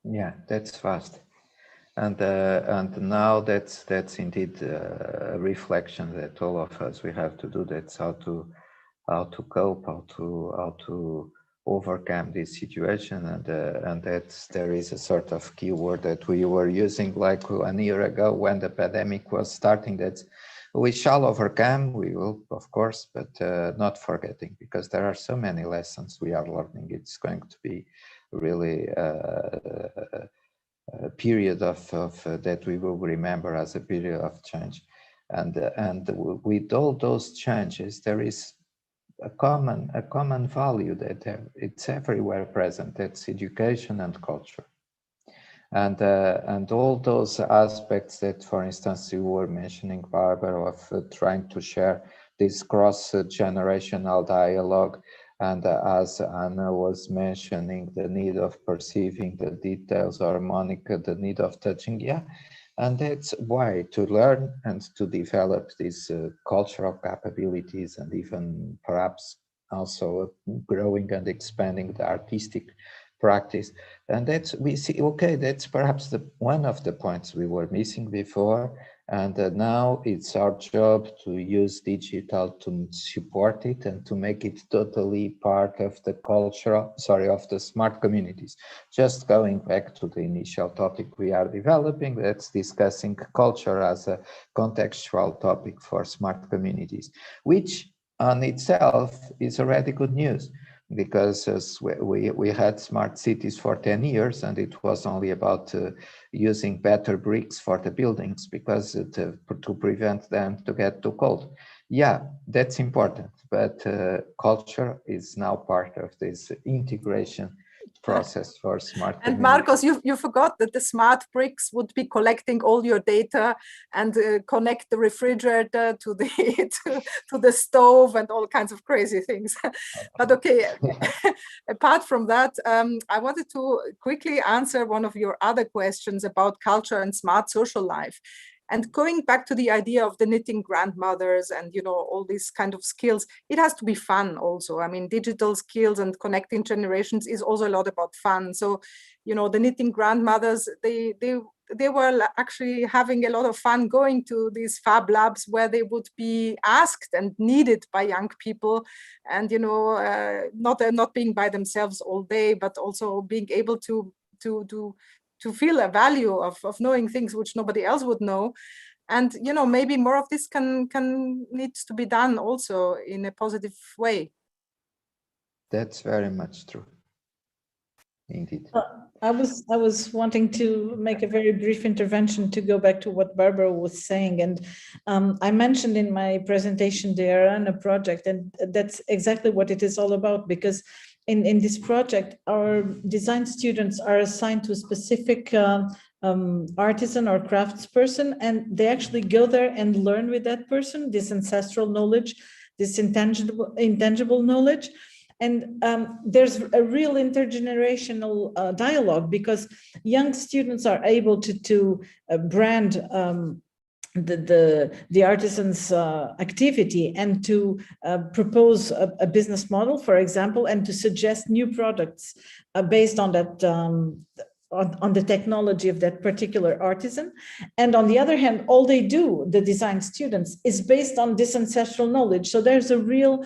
Yeah, that's fast. And now that's indeed a reflection that all of us we have to do. That's how to cope, how to overcome this situation, and there is a sort of keyword that we were using like 1 year ago when the pandemic was starting. That we shall overcome. We will, of course, but not forgetting, because there are so many lessons we are learning. It's going to be really a period of that we will remember as a period of change, and with all those changes, there is a common value that it's everywhere present. That's education and culture, and all those aspects that, for instance, you were mentioning, Barbara, of trying to share this cross-generational dialogue. And as Anna was mentioning, the need of perceiving the details, or Monica, the need of touching, yeah. And that's why to learn and to develop these cultural capabilities, and even perhaps also growing and expanding the artistic practice. And that's, we see, okay, that's perhaps one of the points we were missing before. And now it's our job to use digital to support it and to make it totally part of the of the smart communities. Just going back to the initial topic we are developing, that's discussing culture as a contextual topic for smart communities, which on itself is already good news. Because as we had smart cities for 10 years, and it was only about using better bricks for the buildings, because to prevent them to get too cold. Yeah, that's important, but culture is now part of this integration process for smart And community. Marcos, you forgot that the smart bricks would be collecting all your data and connect the refrigerator to the to the stove and all kinds of crazy things. But okay, apart from that, I wanted to quickly answer one of your other questions about culture and smart social life. And going back to the idea of the knitting grandmothers and, you know, all these kind of skills, it has to be fun also. I mean, digital skills and connecting generations is also a lot about fun. So, you know, the knitting grandmothers, they were actually having a lot of fun going to these fab labs where they would be asked and needed by young people, and, you know, not being by themselves all day, but also being able to feel a value of knowing things which nobody else would know. And, you know, maybe more of this needs to be done also in a positive way. That's very much true. Indeed. I was wanting to make a very brief intervention to go back to what Barbara was saying. And I mentioned in my presentation the Arana project, and that's exactly what it is all about, because in this project, our design students are assigned to a specific artisan or craftsperson, and they actually go there and learn with that person, this ancestral knowledge, this intangible knowledge. And there's a real intergenerational dialogue, because young students are able to brand the artisan's activity, and to propose a business model, for example, and to suggest new products based on that on the technology of that particular artisan. And on the other hand, all they do, the design students, is based on this ancestral knowledge. So there's a real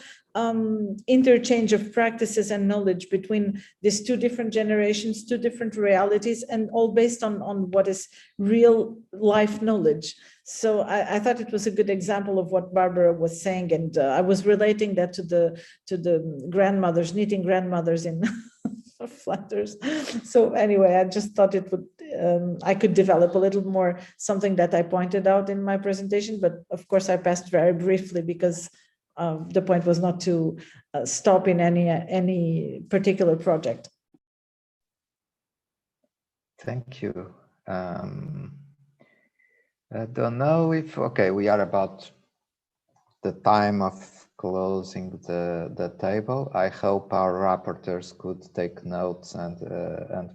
interchange of practices and knowledge between these two different generations, two different realities, and all based on what is real life knowledge. So I thought it was a good example of what Barbara was saying, and I was relating that to the grandmothers, knitting grandmothers in Flanders. So anyway, I just thought it would I could develop a little more something that I pointed out in my presentation, but of course I passed very briefly, because the point was not to stop in any particular project. Thank you. I don't know if, okay, we are about the time of closing the table. I hope our rapporteurs could take notes and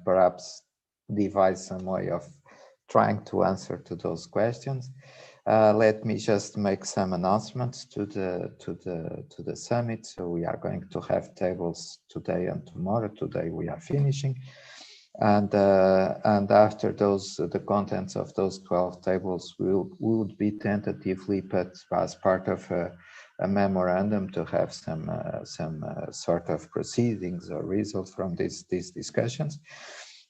perhaps devise some way of trying to answer to those questions. Let me just make some announcements to the summit. So we are going to have tables today and tomorrow. Today we are finishing. And after those, the contents of those 12 tables would be tentatively put as part of a memorandum to have some sort of proceedings or results from these discussions.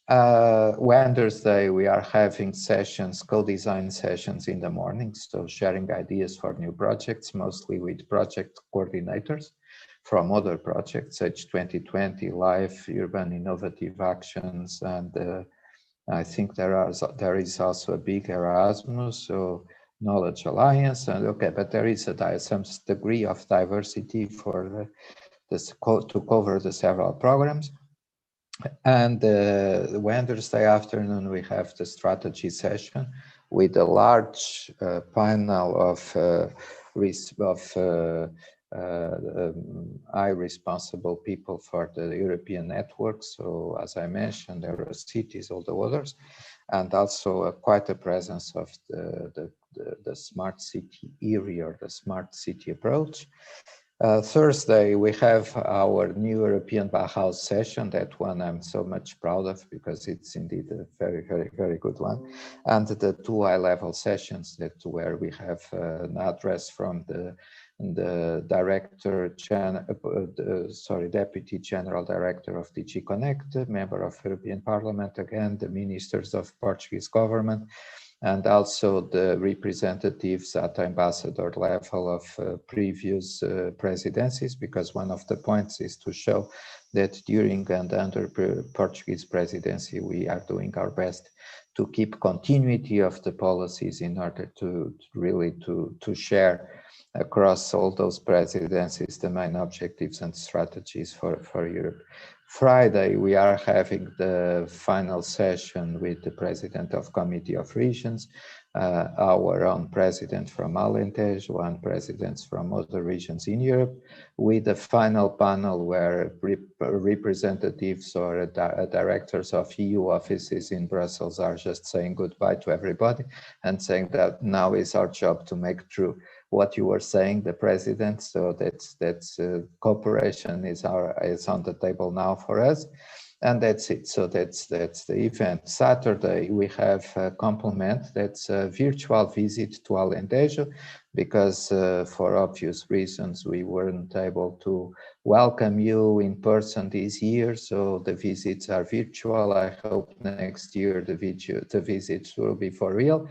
Wednesday, we are having sessions, co-design sessions in the morning, so sharing ideas for new projects, mostly with project coordinators from other projects, such 2020, Life, Urban Innovative Actions, and I think there is also a big Erasmus, so Knowledge Alliance, and okay, but there is some degree of diversity for to cover the several programs. And Wednesday afternoon, we have the strategy session with a large panel of responsible people for the European network. So as I mentioned, there are cities, all the others, and also quite a presence of the smart city area or the smart city approach. Thursday, we have our new European Bauhaus session. That one I'm so much proud of, because it's indeed a very, very, very good one. And the two high-level sessions where we have an address from the Deputy General Director of DG Connect, member of European Parliament, again, the ministers of Portuguese government, and also the representatives at ambassador level of previous presidencies, because one of the points is to show that during and under Portuguese presidency, we are doing our best to keep continuity of the policies in order to really to share across all those presidencies the main objectives and strategies for Europe. Friday, we are having the final session with the President of Committee of Regions, our own president from Alentejo, one presidents from other regions in Europe, with the final panel where representatives or directors of EU offices in Brussels are just saying goodbye to everybody and saying that now is our job to make true what you were saying, the president. So that's cooperation is on the table now for us, and that's it. So that's the event. Saturday we have a complement. That's a virtual visit to Alentejo, because for obvious reasons we weren't able to welcome you in person this year. So the visits are virtual. I hope next year the visits will be for real.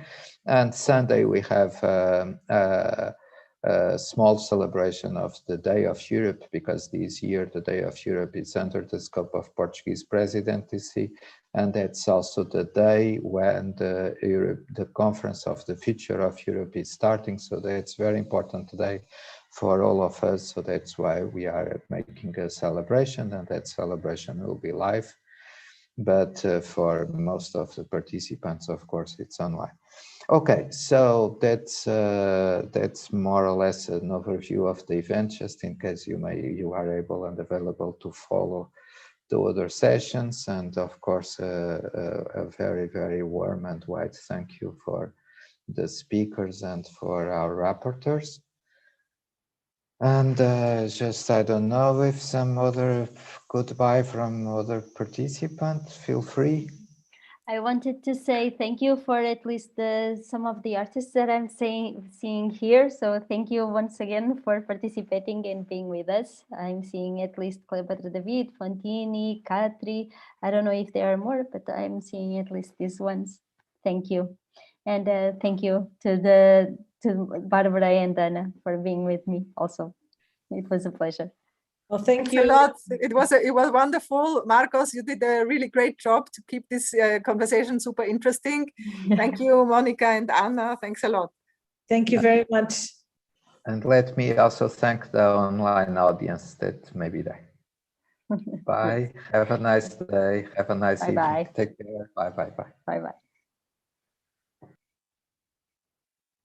And Sunday we have a small celebration of the Day of Europe, because this year the Day of Europe is under the scope of Portuguese presidency, and that's also the day when the Conference of the Future of Europe is starting. So that's very important today for all of us. So that's why we are making a celebration, and that celebration will be live. But for most of the participants, of course, it's online. Okay, so that's more or less an overview of the event, just in case you are able and available to follow the other sessions. And of course, a very, very warm and wide thank you for the speakers and for our rapporteurs. And just, I don't know if some other goodbye from other participants, feel free. I wanted to say thank you for at least some of the artists that I'm seeing here. So thank you once again for participating and being with us. I'm seeing at least Cleopatra David, Fontini, Katri. I don't know if there are more, but I'm seeing at least these ones. Thank you. And thank you to Barbara and Anna for being with me also. It was a pleasure. Well, thank you a lot. It was wonderful. Marcos, you did a really great job to keep this conversation super interesting. Thank you, Monica and Anna. Thanks a lot. Thank you very much. And let me also thank the online audience that may be there. Bye. Have a nice day. Have a nice evening. Bye-bye. Take care. Bye. Bye. Bye. Bye-bye.